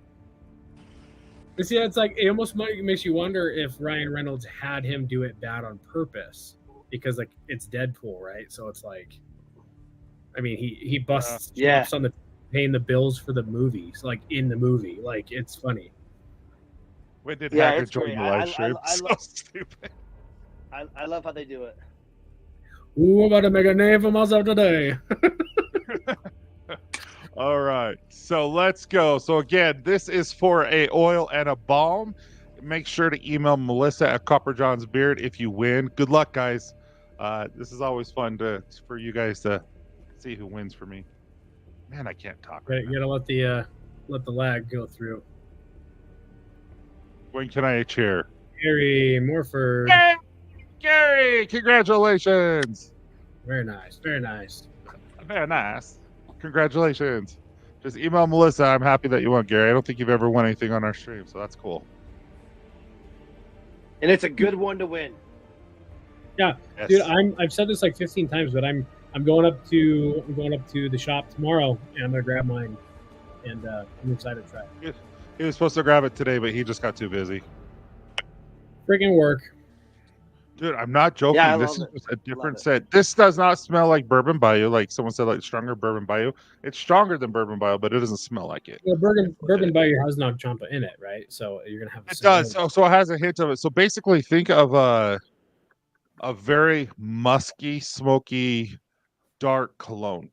But see, it's like it almost makes you wonder if Ryan Reynolds had him do it bad on purpose because like it's Deadpool, right? So it's like, I mean, he busts chops on paying the bills for the movies, like in the movie, like it's funny. When did Hagrid join the live stream? So stupid. I love how they do it. Ooh, I'm about to make a name for myself today. All right, so let's go. So again, this is for a oil and a balm. Make sure to email Melissa at Copper John's Beard if you win. Good luck, guys. This is always fun for you guys to see who wins for me. Man, I can't talk. Right, you gotta let the lag go through. When can I cheer? Gary Morford. Gary, congratulations. Very nice. Very nice. Very nice. Congratulations. Just email Melissa. I'm happy that you won, Gary. I don't think you've ever won anything on our stream, so that's cool. And it's a good one to win. Yeah, yes. Dude, I've said this like 15 times, but I'm going up to the shop tomorrow, and I'm gonna grab mine, and I'm excited to try it. He was supposed to grab it today, but he just got too busy. Freaking work. Dude, I'm not joking. Yeah, this is just a different scent. This does not smell like Bourbon Bayou, like someone said, like stronger Bourbon Bayou. It's stronger than Bourbon Bayou, but it doesn't smell like it. Well, Bourbon Bayou has no champa in it, right? So you're gonna have. It does. So it has a hint of it. So basically, think of a very musky, smoky, dark cologne.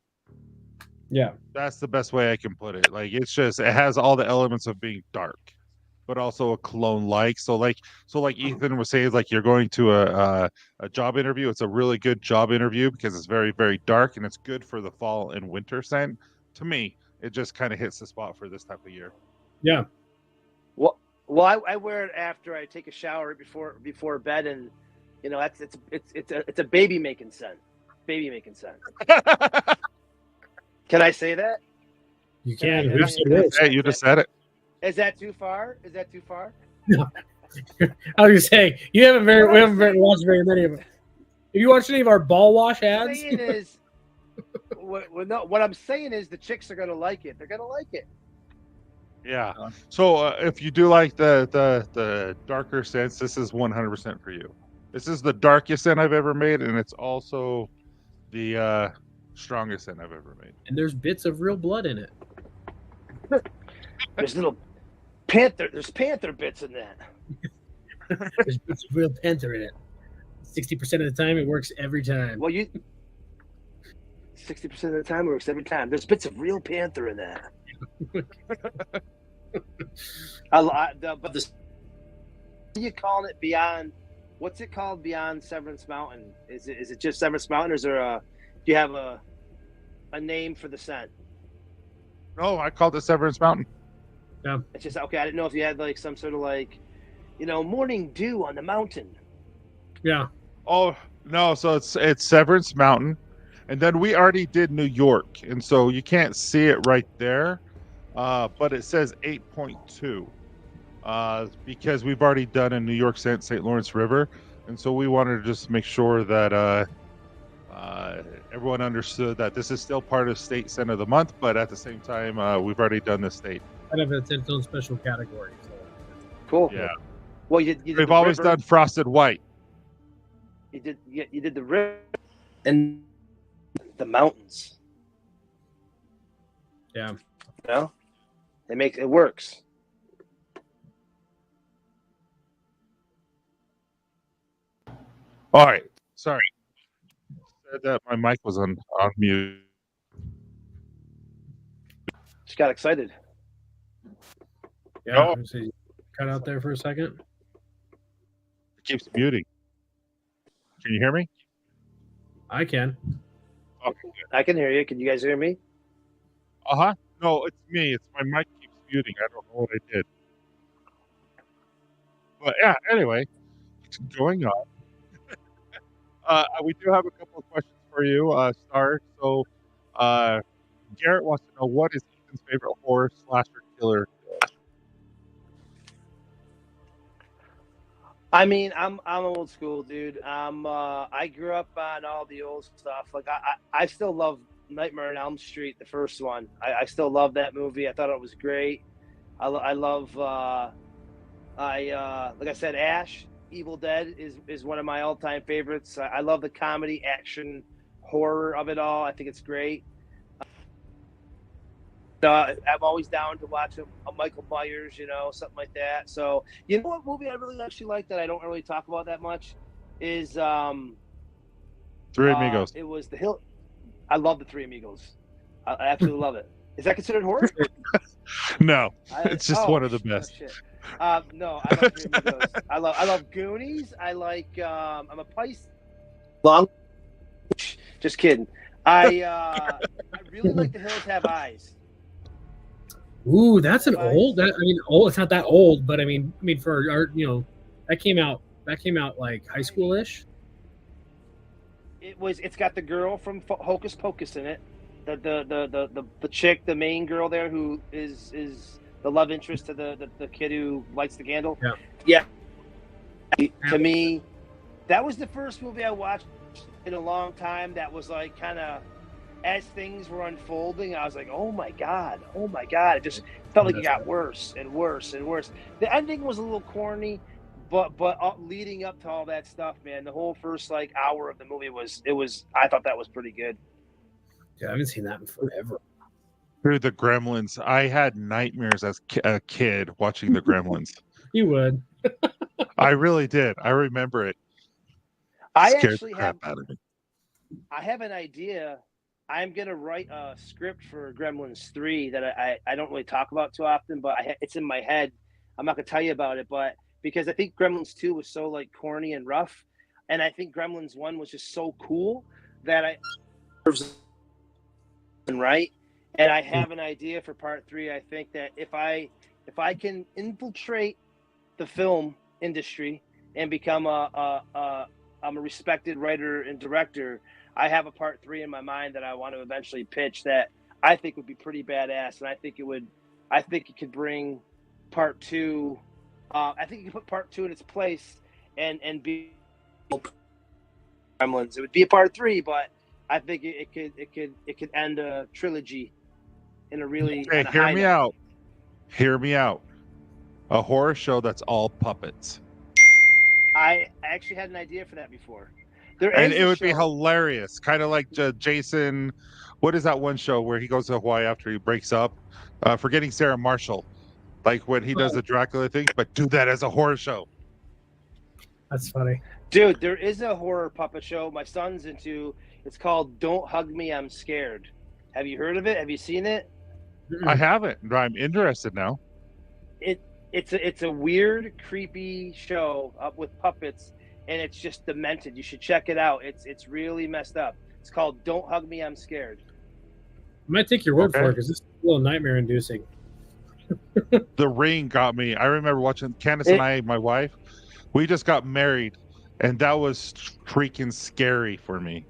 Yeah, that's the best way I can put it. Like it has all the elements of being dark, but also a cologne like. So like Ethan was saying, like you're going to a job interview. It's a really good job interview because it's very, very dark and it's good for the fall and winter scent. To me, it just kind of hits the spot for this type of year. Yeah. Well, I wear it after I take a shower before bed, and you know it's a baby making scent. Baby making scent. Can I say that? You can. You just said it. Is that too far? No. I was gonna say we haven't watched very many of them. Have you watched any of our ball wash ads? What I'm saying is the chicks are gonna like it. They're gonna like it. Yeah. So if you do like the darker scents, this is 100% for you. This is the darkest scent I've ever made, and it's also the strongest scent I've ever made. And there's bits of real blood in it. There's little panther. There's panther bits in that. There's bits of real panther in it. 60% of the time, it works every time. Well, 60% of the time it works every time. There's bits of real panther in that. But you calling it beyond? What's it called beyond Severance Mountain? Is it just Severance Mountain, or is there do you have a name for the scent? No, I called it Severance Mountain. Yeah. It's just okay. I didn't know if you had like some sort of like, morning dew on the mountain. Yeah. Oh no, so it's Severance Mountain, and then we already did New York, and so you can't see it right there, but it says 8.2, because we've already done a New York St. Lawrence River, and so we wanted to just make sure that everyone understood that this is still part of State Scent of the Month, but at the same time, we've already done the state. Kind of it's its own special category. So. Cool. Yeah. Well, you did We've the always river. done Frosted White. You did the river and the mountains. Yeah. It works. All right. Sorry. Said that my mic was on mute. Just got excited. Yeah. So you cut out there for a second. It keeps muting. Can you hear me? I can. Okay, good. I can hear you. Can you guys hear me? No, it's me. It's my mic keeps muting. I don't know what I did. But yeah, anyway, what's going on? We do have a couple of questions for you, Sarge. So, Garrett wants to know, what is Ethan's favorite horror slasher killer? I mean, I'm old school, dude. I grew up on all the old stuff. Like I still love Nightmare on Elm Street, the first one. I still love that movie. I thought it was great. I love like I said, Ash, Evil Dead is one of my all-time favorites. I love the comedy, action, horror of it all. I think it's great. I'm always down to watch a Michael Myers, something like that. So, you know what movie I really actually like that I don't really talk about that much is Three Amigos. It was The Hill. I love The Three Amigos. I absolutely love it. Is that considered horror? No, it's just one of the best. Shit. No, I love Three Amigos. I love Goonies. I like. I'm a Pisces. Long. Just kidding. I really like The Hills Have Eyes. Ooh, that's an old. It's not that old, but I mean, for our, that came out like high school-ish. It's got the girl from Hocus Pocus in it. The chick, the main girl there, who is the love interest to the kid who lights the candle. Yeah. To me, that was the first movie I watched in a long time that was like kind of, as things were unfolding, I was like, oh my god, it just felt like it got worse and worse and worse. The ending was a little corny, but leading up to all that stuff, man, the whole first like hour of the movie was I thought that was pretty good. Yeah, I haven't seen that in forever. Through the Gremlins, I had nightmares as a kid watching the Gremlins. You would. I really did. I remember it. I scared actually the crap out of me. I have an idea. I'm gonna write a script for Gremlins 3 that I don't really talk about too often, but it's in my head. I'm not gonna tell you about it, but because I think Gremlins 2 was so like corny and rough, and I think Gremlins 1 was just so cool that right. And I have an idea for part 3. I think that if I can infiltrate the film industry and become I'm a respected writer and director, I have a part 3 in my mind that I want to eventually pitch that I think would be pretty badass, and I think it could bring part 2. I think you could put part 2 in its place and be Gremlins. It would be a part 3, but I think it could end a trilogy in a really. Hey, hear me out. Hear me out. A horror show that's all puppets. I actually had an idea for that before. And it would be hilarious, kind of like Jason. What is that one show where he goes to Hawaii after he breaks up? Forgetting Sarah Marshall, like when he does the Dracula thing, but do that as a horror show. That's funny, dude. There is a horror puppet show my son's into. It's called "Don't Hug Me, I'm Scared." Have you heard of it? Have you seen it? I haven't, but I'm interested now. It's a weird, creepy show up with puppets. And it's just demented. You should check it out. It's really messed up. It's called "Don't Hug Me, I'm Scared." I might take your word for it because this is a little nightmare-inducing. The Ring got me. I remember watching Candace and I, my wife. We just got married, and that was freaking scary for me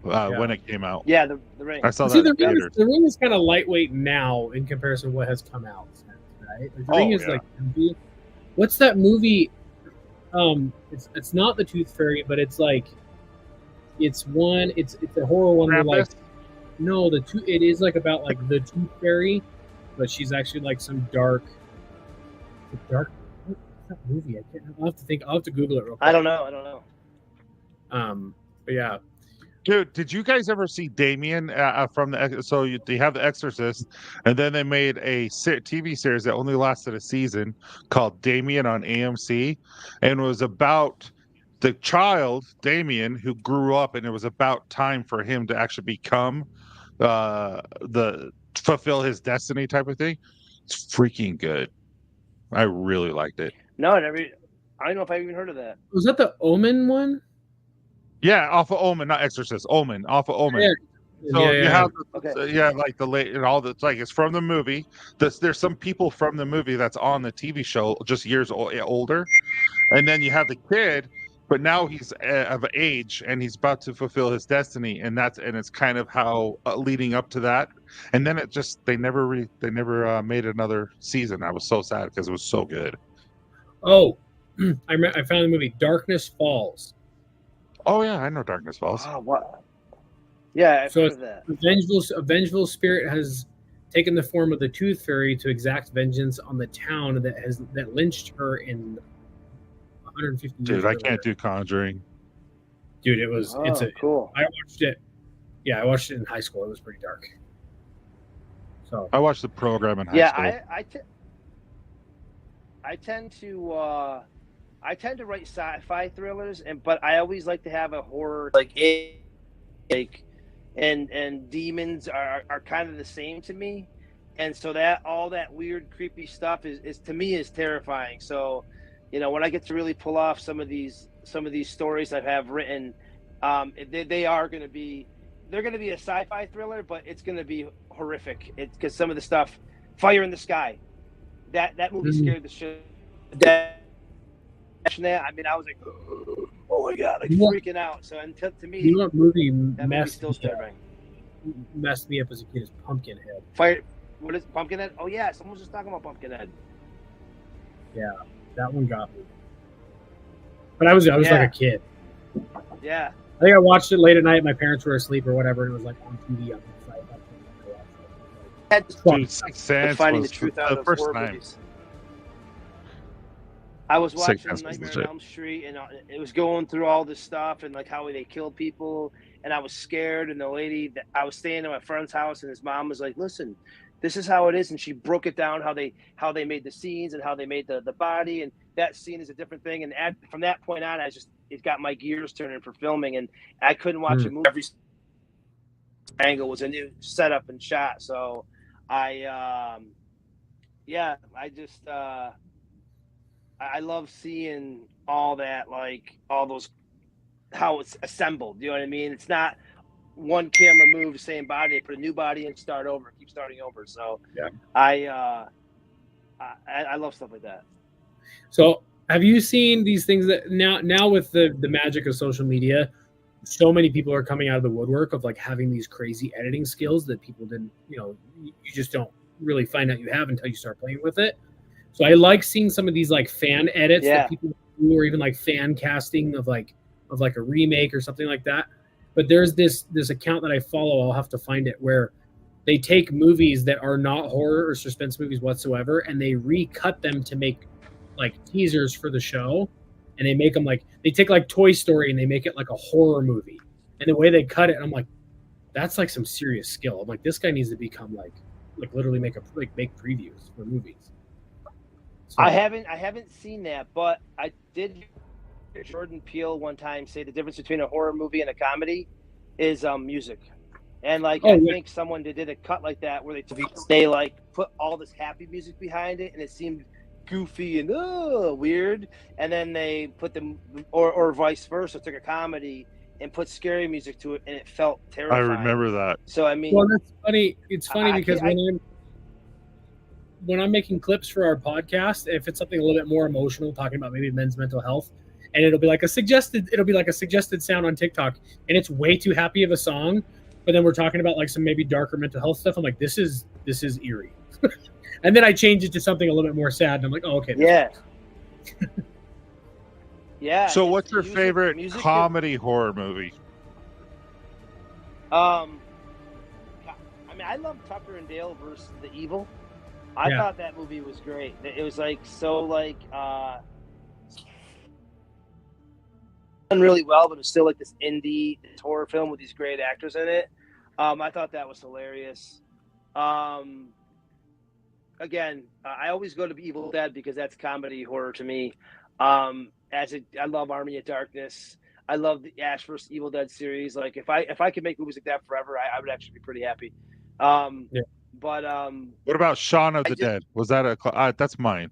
when it came out. Yeah, the Ring. I saw See, that in theaters. The Ring is kind of lightweight now in comparison to what has come out, right? Like, the Ring is like, what's that movie? It's not the Tooth Fairy, but it's like, it's a horror one where like, no, it is like about like the Tooth Fairy, but she's actually like some dark. What's that movie? I'll have to Google it real quick. I don't know. But yeah. Dude, did you guys ever see Damien from the? They have The Exorcist, and then they made a TV series that only lasted a season called Damien on AMC, and it was about the child Damien who grew up, and it was about time for him to actually become fulfill his destiny type of thing. It's freaking good. I really liked it. No, I don't know if I even heard of that. Was that the Omen one? Yeah, off of Omen, not Exorcist. Omen, off of Omen. Yeah. So you have, like the late and all the like. It's from the movie. There's some people from the movie that's on the TV show, just years older, and then you have the kid, but now he's of age and he's about to fulfill his destiny, and it's kind of how leading up to that, and then they never made another season. I was so sad because it was so good. Oh, I found the movie Darkness Falls. Oh yeah, I know Darkness Falls. Oh, what? Yeah, I've heard of that. A vengeful spirit has taken the form of the Tooth Fairy to exact vengeance on the town that lynched her in 150 years. Dude, I can't do Conjuring. Dude, it's cool. I watched it. Yeah, I watched it in high school. It was pretty dark. So I watched the program in high school. I tend to write sci-fi thrillers, but I always like to have a horror and demons are kind of the same to me, and so that all that weird, creepy stuff is to me is terrifying. So, when I get to really pull off some of these stories I have written, they're going to be a sci-fi thriller, but it's going to be horrific. It's because some of the stuff, Fire in the Sky, that movie scared the shit. I mean, I was like, oh my god, like freaking out. So, and to me, what movie messed me up as a kid is Pumpkinhead. What is Pumpkinhead? Oh yeah, someone was just talking about Pumpkinhead. Yeah, that one got me. But I was like a kid. Yeah. I think I watched it late at night. My parents were asleep or whatever, and it was like on TV. Dude, Sixth Sense finding was the truth out the of first horror time. movies. I was watching Sixth Sense was Nightmare on Elm Street, and it was going through all this stuff and like how they killed people, and I was scared. And the lady that I was staying at my friend's house, and his mom was like, "Listen, this is how it is," and she broke it down how they made the scenes and how they made the body, and that scene is a different thing. And from that point on, it got my gears turning for filming, and I couldn't watch a movie. Every angle was a new setup and shot. So I love seeing all that, like all those, how it's assembled. You know what I mean? It's not one camera move, same body, they put a new body and start over, keep starting over. So yeah, I love stuff like that. So have you seen these things that now with the magic of social media, so many people are coming out of the woodwork of like having these crazy editing skills that people didn't, you just don't really find out you have until you start playing with it. So I like seeing some of these like fan edits that people do, or even like fan casting of like a remake or something like that. But there's this account that I follow, I'll have to find it, where they take movies that are not horror or suspense movies whatsoever, and they recut them to make like teasers for the show. And they make them like, they take like Toy Story and they make it like a horror movie. And the way they cut it, I'm like, that's like some serious skill. I'm like, this guy needs to become like literally make previews for movies. So, I haven't seen that, but I did hear Jordan Peele one time say the difference between a horror movie and a comedy is music. And I think someone did a cut like that where they like put all this happy music behind it, and it seemed goofy and weird, and then they put them or vice versa, took a comedy and put scary music to it, and it felt terrifying. I remember that. So I mean, well, that's funny. It's funny because when I'm making clips for our podcast, if it's something a little bit more emotional, talking about maybe men's mental health, and it'll be like a suggested sound on TikTok, and it's way too happy of a song, but then we're talking about like some maybe darker mental health stuff. I'm like, this is eerie. And then I change it to something a little bit more sad, and I'm like, oh, okay. Yeah. Yeah. So what's your favorite comedy horror movie? I mean, I love Tucker and Dale versus the Evil. I thought that movie was great. It was like done really well, but it's still like this indie horror film with these great actors in it. I thought that was hilarious. Again, I always go to Evil Dead because that's comedy horror to me. I love Army of Darkness. I love the Ash vs. Evil Dead series. Like if I could make movies like that forever, I would actually be pretty happy. But what about Shaun of the Dead? Was that that's mine.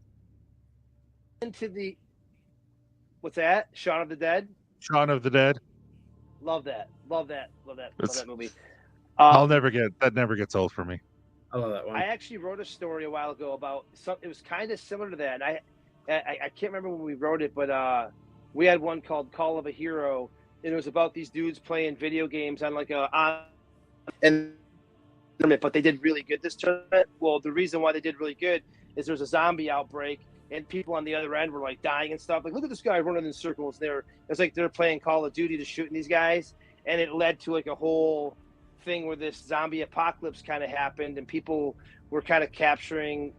What's that? Shaun of the Dead? Shaun of the Dead. Love that movie. That never gets old for me. I love that one. I actually wrote a story a while ago about it was kind of similar to that. And I can't remember when we wrote it, but we had one called Call of a Hero, and it was about these dudes playing video games on like but they did really good this tournament. Well, the reason why they did really good is there was a zombie outbreak, and people on the other end were like dying and stuff. Like, look at this guy running in circles. It's like they're playing Call of Duty to shooting these guys, and it led to like a whole thing where this zombie apocalypse kind of happened, and people were kind of capturing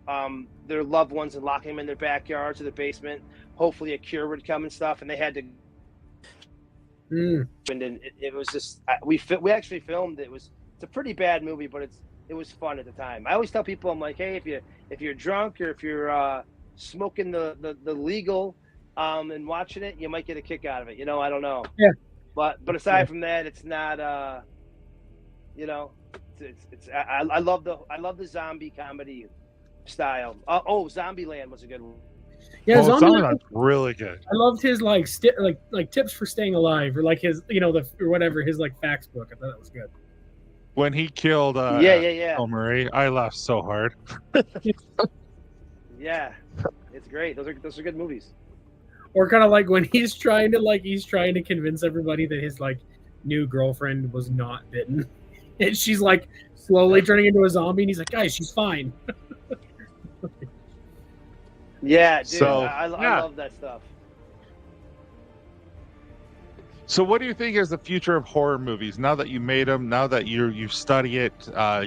their loved ones and locking them in their backyards or their basement. Hopefully a cure would come and stuff, and they had to and it was just we actually filmed it. It's a pretty bad movie, but it was fun at the time. I always tell people, I'm like, hey, if you're drunk or if you're smoking the legal and watching it, you might get a kick out of it. I don't know. Yeah. But aside from that, it's not I love the zombie comedy style. Zombieland was a good one. Yeah, Zombieland's really good. I loved his like tips for staying alive, or like his or whatever his like facts book. I thought that was good. When he killed Murray, I laughed so hard. Yeah, it's great. Those are good movies. Or kind of like when he's trying to convince everybody that his like new girlfriend was not bitten, and she's like slowly turning into a zombie, and he's like, guys, she's fine. Yeah, dude, I love that stuff. So what do you think is the future of horror movies? Now that you made them, now that you study it,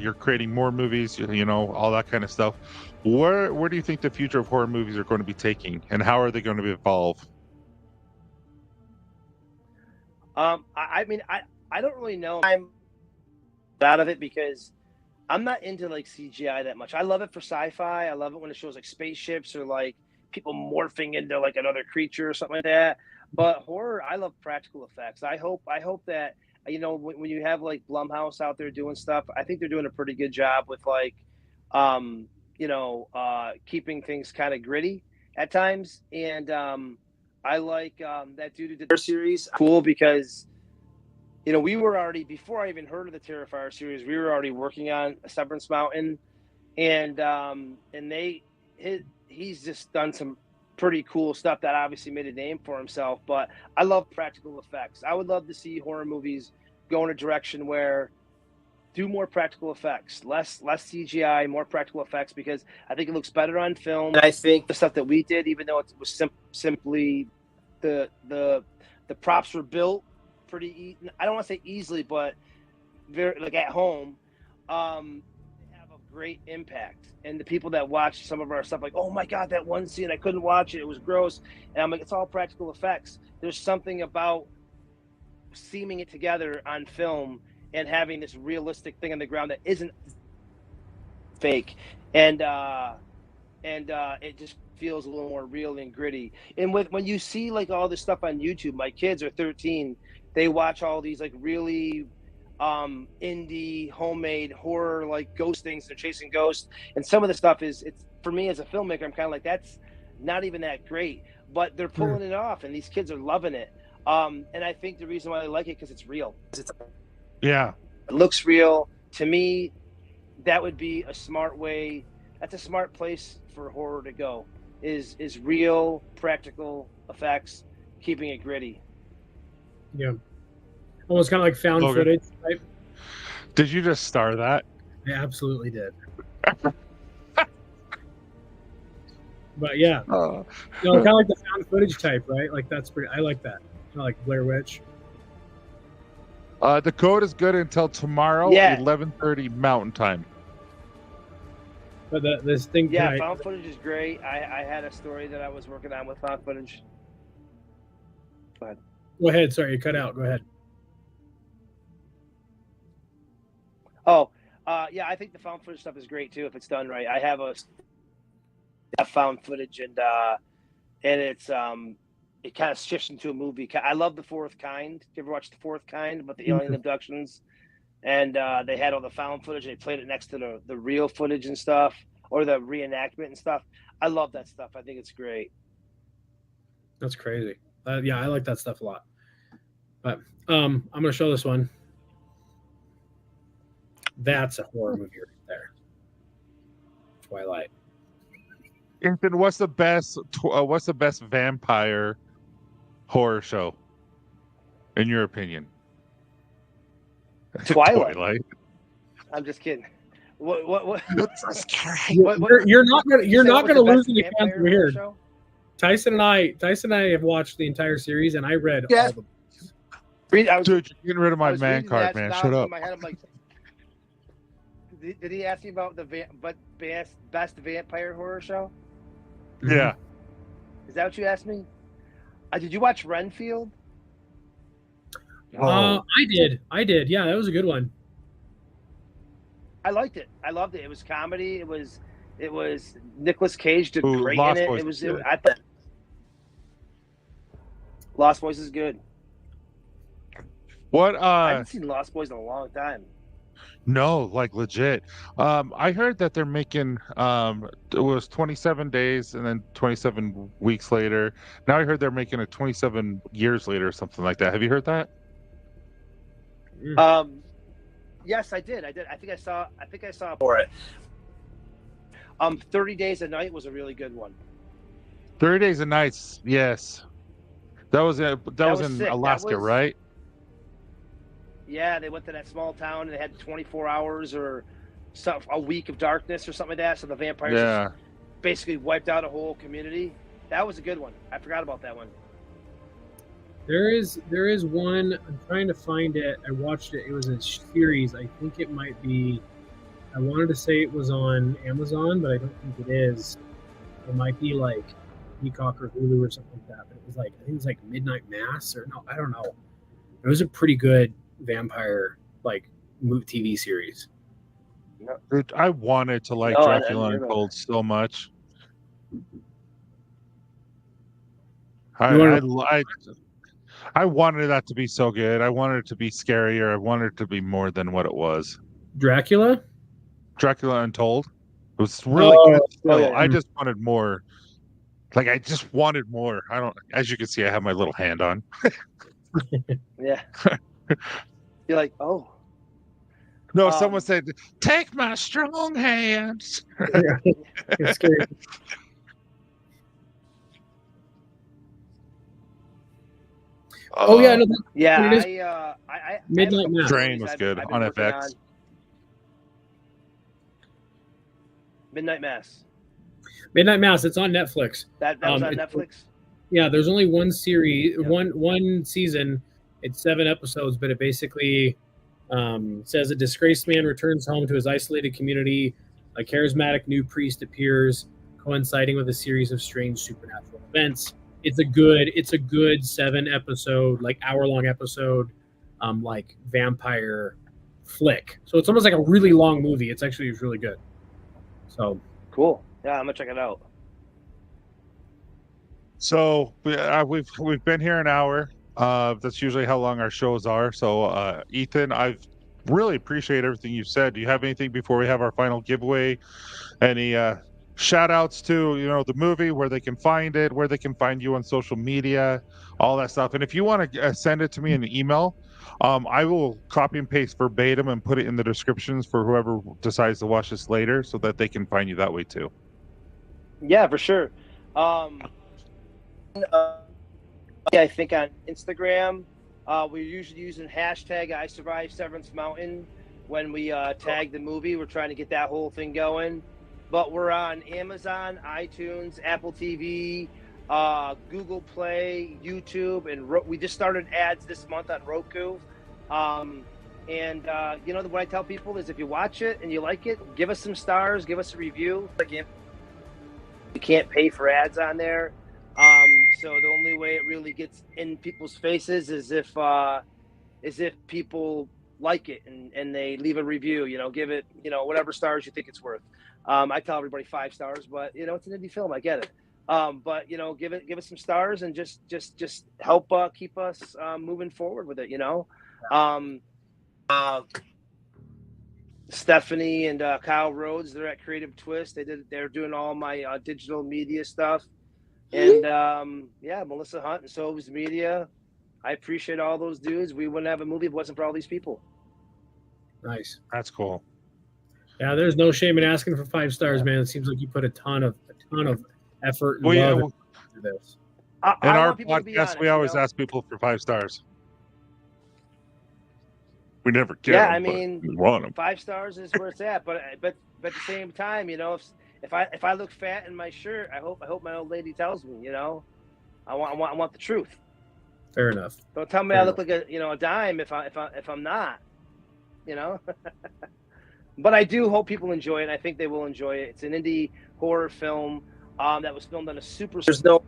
you're creating more movies, all that kind of stuff. Where do you think the future of horror movies are going to be taking, and how are they going to evolve? I mean, I don't really know. I'm out of it because I'm not into like CGI that much. I love it for sci-fi. I love it when it shows like spaceships or like people morphing into like another creature or something like that. But horror, I love practical effects. I hope that when you have like Blumhouse out there doing stuff, I think they're doing a pretty good job with like keeping things kind of gritty at times. And I like that dude who did their series cool because we were already, before I even heard of the Terrifier series, we were already working on Severance Mountain, and he's just done some pretty cool stuff that obviously made a name for himself. But I love practical effects. I would love to see horror movies go in a direction where do more practical effects, less CGI, more practical effects, because I think it looks better on film. And I think the stuff that we did, even though it was simply the props were built pretty, I don't want to say easily, but very like at home, have a great impact. And the people that watch some of our stuff, like, oh my God, that one scene, I couldn't watch it. It was gross. And I'm like, it's all practical effects. There's something about seaming it together on film and having this realistic thing on the ground that isn't fake. And it just feels a little more real and gritty. And when you see like all this stuff on YouTube, my kids are 13, they watch all these like really indie homemade horror, like ghost things. They're chasing ghosts, and some of the stuff it's for me as a filmmaker, I'm kind of like, that's not even that great, but they're pulling it off, and these kids are loving it. And I think the reason why I like it because it's real. It looks real to me. That would be a smart way. that's a smart place for horror to go. Is real practical effects, keeping it gritty. Yeah, almost kind of like found Logan. footage type. Did you just star that? I absolutely did. But yeah, kind of like the found footage type, right? Like that's pretty. I like that. Kind of like Blair Witch. The code is good until tomorrow, Yeah. 11:30 Mountain Time. But this thing, Yeah, found footage is great. I had a story that I was working on with found footage. Go ahead. Sorry, you cut out. Go ahead. Oh, yeah, I think the found footage stuff is great too if it's done right. I have a found footage and it's it kind of shifts into a movie. I love The Fourth Kind. Did you ever watch The Fourth Kind about the alien abductions? And they had all the found footage. They played it next to the real footage and stuff, or the reenactment and stuff. I love that stuff. I think it's great. That's crazy. Yeah, I like that stuff a lot. But I'm going to show this one. That's a horror movie right there. Twilight. Ethan, what's the best vampire horror show, in your opinion? Twilight. I'm just kidding. What? You're not gonna lose any fans over here. Show? Tyson and I have watched the entire series, and I read all the books. Dude, you're getting rid of my man card, man. Shut up. In my head, I'm like, did he ask me about the best vampire horror show? Yeah. Is that what you asked me? Did you watch Renfield? I did. Yeah, that was a good one. I liked it. I loved it. It was comedy. It was Nicolas Cage did great Lost in it. Boys I thought Lost Boys is good. What? I haven't seen Lost Boys in a long time. No, like legit. I heard that they're making it was 27 days and then 27 weeks later. Now I heard they're making it 27 years later or something like that. Have you heard that? Yes, I did. I think I saw for it. 30 Days a Night was a really good one. 30 Days and Nights. Yes. That was in sick. Alaska, right? Yeah, they went to that small town and they had 24 hours or a week of darkness or something like that. So the vampires just basically wiped out a whole community. That was a good one. I forgot about that one. There is one. I'm trying to find it. I watched it. It was a series. I think it might be. I wanted to say it was on Amazon, but I don't think it is. It might be like Peacock or Hulu or something like that. But it was like, I think it was like Midnight Mass or no, I don't know. It was a pretty good vampire like TV series. Dude, I wanted to like Dracula Untold so much. I wanted that to be so good. I wanted it to be scarier. I wanted it to be more than what it was. Dracula Untold. It was really good still. Yeah. I just wanted more. Like I just wanted more. I don't. As you can see, I have my little hand on. Yeah. You're like, oh. No, someone said, "Take my strong hands." It's scary. Oh yeah, no, yeah. Midnight Mass. Drain was good on FX. Midnight Mass. Midnight Mass. It's on Netflix. That was on Netflix. Yeah, there's only one series, one season. It's 7 episodes, but it basically says a disgraced man returns home to his isolated community. A charismatic new priest appears, coinciding with a series of strange supernatural events. It's a good 7 episode, like hour-long episode, like vampire flick. So it's almost like a really long movie. It's really good. So cool. Yeah, I'm gonna check it out. So we've been here an hour. That's usually how long our shows are. So Ethan, I really appreciate everything you've said. Do you have anything before we have our final giveaway? Any shout outs to, you know, the movie, where they can find it, where they can find you on social media, all that stuff. And if you want to send it to me in an email, I will copy and paste verbatim and put it in the descriptions for whoever decides to watch this later, so that they can find you that way too. Yeah, for sure. I think on Instagram, we're usually using hashtag I Survived Severance Mountain when we tag the movie. We're trying to get that whole thing going. But we're on Amazon, iTunes, Apple TV, Google Play, YouTube, and we just started ads this month on Roku. You know, what I tell people is, if you watch it and you like it, give us some stars, give us a review. Again, you can't pay for ads on there. So the only way it really gets in people's faces is if people like it and they leave a review, you know, give it, you know, whatever stars you think it's worth. I tell everybody 5 stars, but you know, it's an indie film. I get it. But you know, give it some stars and just help keep us moving forward with it, you know. Stephanie and Kyle Rhodes, they're at Creative Twist. They're doing all my digital media stuff. And yeah, Melissa Hunt and Sobes Media. I appreciate all those dudes. We wouldn't have a movie if it wasn't for all these people. Nice. That's cool. Yeah, there's no shame in asking for 5 stars, man. It seems like you put a ton of effort and love into this. In our podcast, we always ask people for 5 stars. We never get them. I mean, we want them. 5 stars is where it's at. But at the same time, you know, if I look fat in my shirt, I hope my old lady tells me, you know, I want the truth. Fair enough. Don't tell me I look like a dime if I'm not, you know. But I do hope people enjoy it. I think they will enjoy it. It's an indie horror film that was filmed on a super. There's no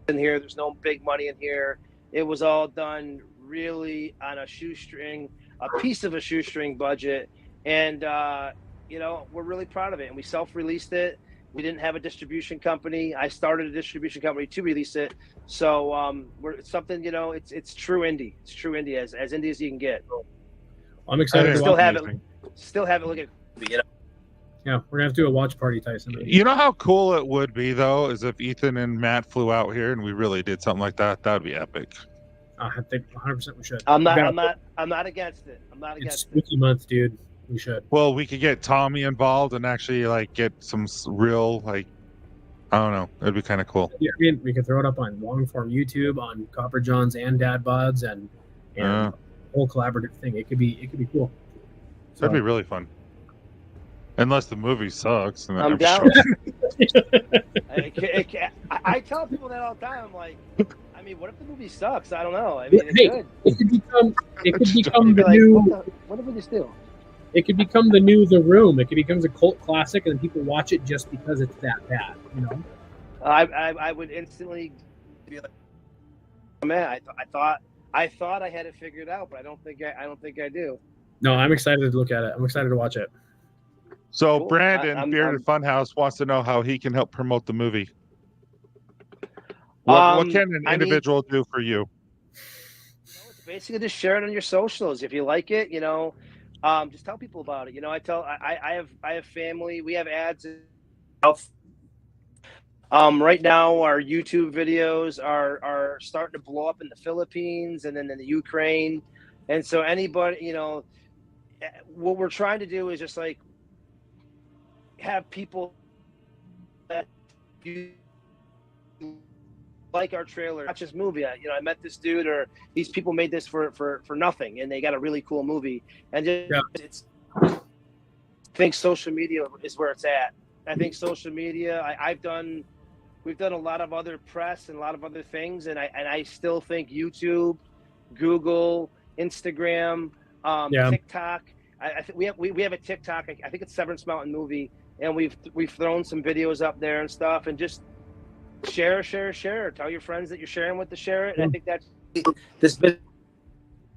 in here. There's no big money in here. It was all done really on a piece of a shoestring budget, and you know, we're really proud of it. And we self-released it. We didn't have a distribution company. I started a distribution company to release it. So it's something, you know, it's true indie. It's true indie, as indie as you can get. I'm excited to still have it. Look at, you know. Yeah, we're gonna have to do a watch party, Tyson. You know how cool it would be, though, is if Ethan and Matt flew out here and we really did something like that. That would be epic. I think 100% we should. I'm not against it. I'm not against it. It's spooky month, dude. We should. Well, we could get Tommy involved and actually like get some real, like, I don't know. It'd be kind of cool. Yeah, I mean, we could throw it up on long form YouTube, on Copper Johns and Dad Bods, and whole collaborative thing. It could be cool. So, that'd be really fun. Unless the movie sucks. And I'm down. I tell people that all the time. I'm like, I mean, what if the movie sucks? I don't know. I mean, it could become the new. What did we just do? It could become the new The Room. It could become a cult classic, and people watch it just because it's that bad. You know. I would instantly be like, man, I thought I had it figured out, but I don't think I do. No, I'm excited to look at it. I'm excited to watch it. So Cool. Brandon, Bearded Funhouse, wants to know how he can help promote the movie. What can an individual do for you? It's basically just share it on your socials. If you like it, you know, just tell people about it. You know, I have family. We have ads. Right now, our YouTube videos are starting to blow up in the Philippines and then in the Ukraine. And so anybody, you know, what we're trying to do is just like have people that you like our trailer, watch this movie. I met this dude, or these people made this for nothing, and they got a really cool movie. And I think social media is where it's at. I think social media. We've done a lot of other press and a lot of other things, and I still think YouTube, Google, Instagram, TikTok. I think we have a TikTok. I think it's Severance Mountain Movie, and we've thrown some videos up there and stuff, and just share. Tell your friends that you're sharing with to share it. And I think that's this business,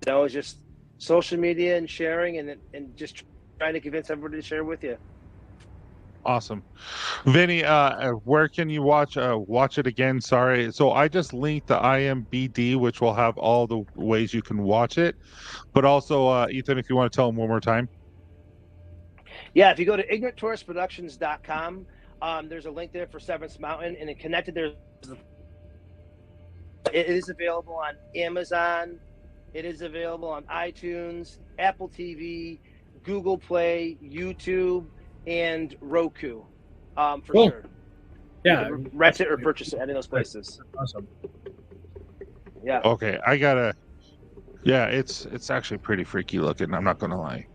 you know, is just social media and sharing, and just trying to convince everybody to share with you. Awesome. Vinny, where can you watch it again? Sorry. So I just linked the IMBD, which will have all the ways you can watch it. But also, Ethan, if you want to tell them one more time. Yeah, if you go to ignoranttouristproductions.com, there's a link there for Severance Mountain, and connected there. It is available on Amazon. It is available on iTunes, Apple TV, Google Play, YouTube, and Roku, for sure. Yeah, you can rent it or purchase it at any of those places. Awesome. Yeah. Okay, yeah, it's actually pretty freaky looking. I'm not gonna lie.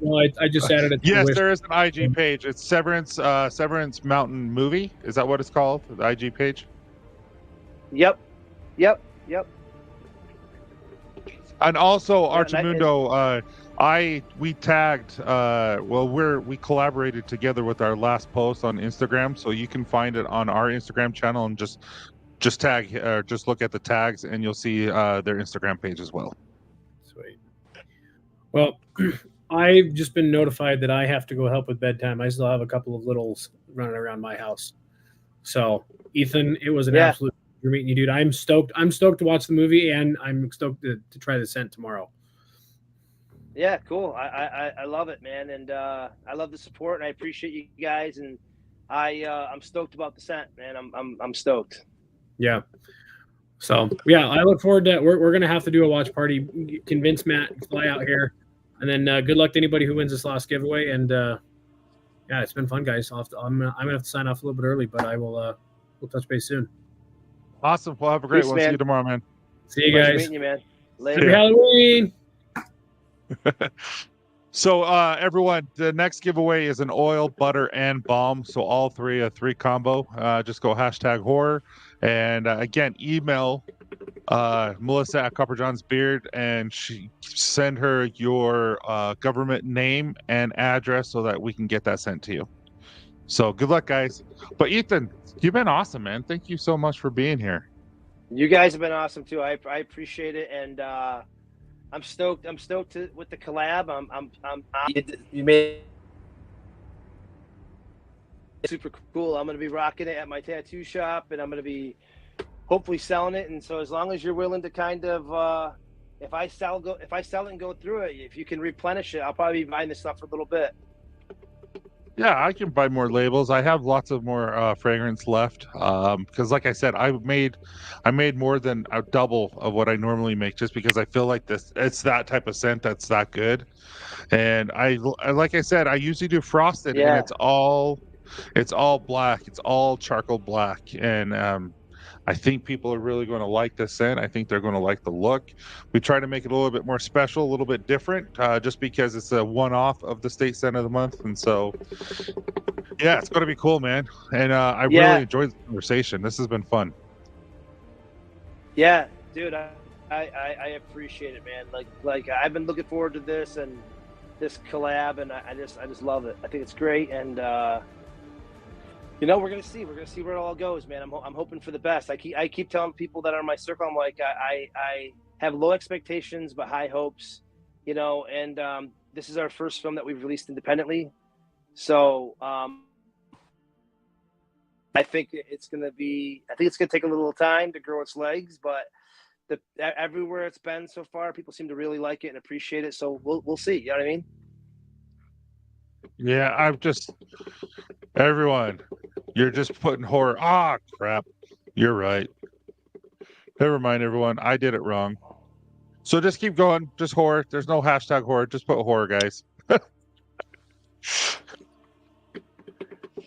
Well, I just added it. Yes, there is an IG page. It's Severance Mountain Movie. Is that what it's called? The IG page. Yep. And also, Archimundo, we tagged. We collaborated together with our last post on Instagram, so you can find it on our Instagram channel and just tag, just look at the tags, and you'll see their Instagram page as well. Sweet. Well, I've just been notified that I have to go help with bedtime. I still have a couple of littles running around my house. So, Ethan, it was an absolute pleasure meeting you, dude. I'm stoked. I'm stoked to watch the movie, and I'm stoked to try the scent tomorrow. Yeah, cool. I love it, man, and I love the support, and I appreciate you guys, and I'm stoked about the scent, man. I'm stoked. Yeah. So yeah, I look forward to. We're gonna have to do a watch party. Convince Matt to fly out here, and then good luck to anybody who wins this last giveaway. And yeah, it's been fun, guys. I'm gonna have to sign off a little bit early, but I will. We'll touch base soon. Awesome. Well, have a great Peace, one. man. See you tomorrow, man. See you Pleasure guys. meeting you, man. Later. Happy Halloween. So everyone, the next giveaway is an oil, butter, and balm. So all three, a 3 combo. Just go #horror. And again, email Melissa at Copper John's Beard, and send her your government name and address so that we can get that sent to you. So good luck, guys. But Ethan, you've been awesome, man. Thank you so much for being here. You guys have been awesome too. I appreciate it, and I'm stoked. I'm stoked with the collab. You made it super cool. I'm gonna be rocking it at my tattoo shop, and I'm gonna be hopefully selling it. And so as long as you're willing to kind of, if I sell it and go through it, if you can replenish it, I'll probably be buying this stuff for a little bit. Yeah, I can buy more labels. I have lots of more fragrance left. Because like I said, I made more than a double of what I normally make, just because I feel like it's that type of scent that's that good. And I like I said, I usually do frosted, and it's all black. It's all charcoal black. And I think people are really going to like this scent. I think they're going to like the look. We try to make it a little bit more special, a little bit different, just because it's a one-off of the state scent of the month. And so, yeah, it's going to be cool, man. And I really enjoyed the conversation. This has been fun. Yeah, dude, I appreciate it, man. Like I've been looking forward to this and this collab, and I just love it. I think it's great, and we're gonna see where it all goes, man. I'm hoping for the best. I keep telling people that are in my circle, I'm like, I have low expectations but high hopes, and this is our first film that we've released independently, so I think it's gonna take a little time to grow its legs, but everywhere it's been so far, people seem to really like it and appreciate it. So we'll see. You know what I mean? Yeah, everyone, you're just putting horror. Ah, crap. You're right. Never mind, everyone. I did it wrong. So just keep going. Just horror. There's no #horror. Just put horror, guys.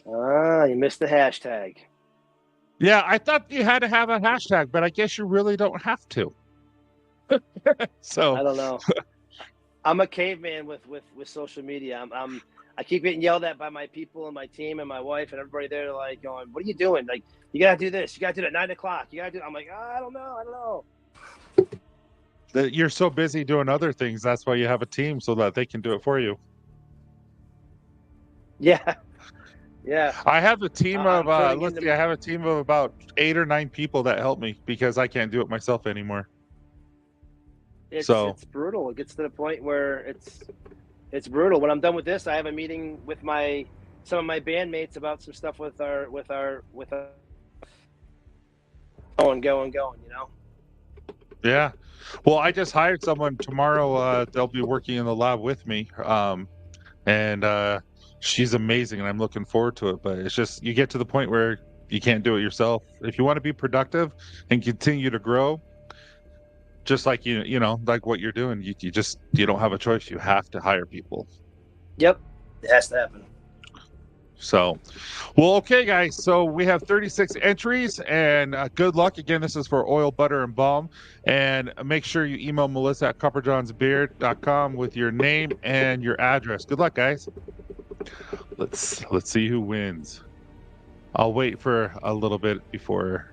You missed the hashtag. Yeah, I thought you had to have a hashtag, but I guess you really don't have to. So I don't know. I'm a caveman with social media. I keep getting yelled at by my people and my team and my wife and everybody there, like going, "What are you doing? Like, you gotta do this. You gotta do it at 9 o'clock. You gotta do." I'm like, I don't know. You're so busy doing other things. That's why you have a team, so that they can do it for you. Yeah. I have a team of I have a team of about 8 or 9 people that help me because I can't do it myself anymore. It's brutal. It gets to the point where it's brutal. When I'm done with this, I have a meeting with some of my bandmates about some stuff with our going. Yeah. Well, I just hired someone tomorrow. They'll be working in the lab with me. and she's amazing, and I'm looking forward to it. But it's just you get to the point where you can't do it yourself. If you want to be productive and continue to grow, just like you know, like what you're doing, you don't have a choice. You have to hire people. Yep, it has to happen. So, well, okay, guys. So we have 36 entries, and good luck. Again, this is for oil, butter, and balm. And make sure you email Melissa at copperjohnsbeard.com with your name and your address. Good luck, guys. Let's see who wins. I'll wait for a little bit before.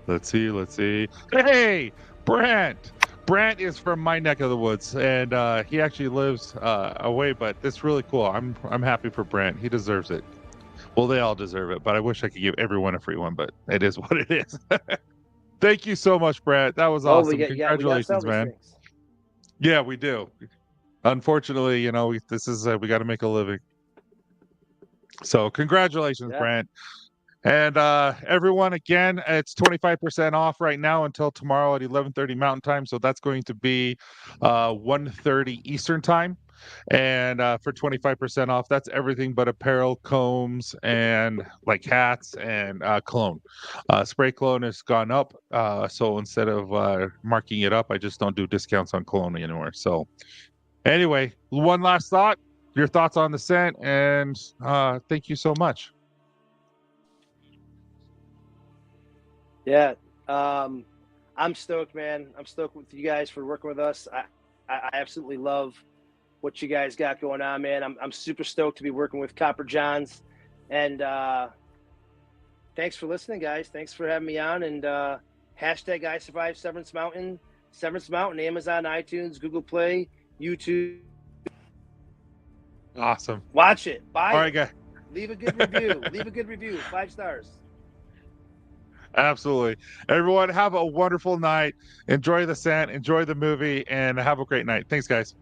Let's see. Hey, Brant. Brant is from my neck of the woods, and he actually lives away, but it's really cool. I'm happy for Brant. He deserves it. Well, they all deserve it, but I wish I could give everyone a free one, but it is what it is. Thank you so much, Brant. That was awesome. Congratulations, man. Things. Yeah, we do. Unfortunately, you know, this is we got to make a living. So, congratulations, Brant. And everyone, again, it's 25% off right now until tomorrow at 11:30 Mountain Time. So that's going to be 1:30 Eastern Time. And for 25% off, that's everything but apparel, combs, and like hats and cologne. Spray cologne has gone up. So instead of marking it up, I just don't do discounts on cologne anymore. So anyway, one last thought, your thoughts on the scent, and thank you so much. Yeah, I'm stoked, man. I'm stoked with you guys for working with us. I absolutely love what you guys got going on, man. I'm super stoked to be working with Copper Johns, and thanks for listening, guys. Thanks for having me on, and hashtag I Survived Severance Mountain, Amazon, iTunes, Google Play, YouTube. Awesome. Watch it. Buy it. All right, guys. Leave a good review. 5 stars. Absolutely. Everyone, have a wonderful night. Enjoy the scent, enjoy the movie, and have a great night. Thanks, guys.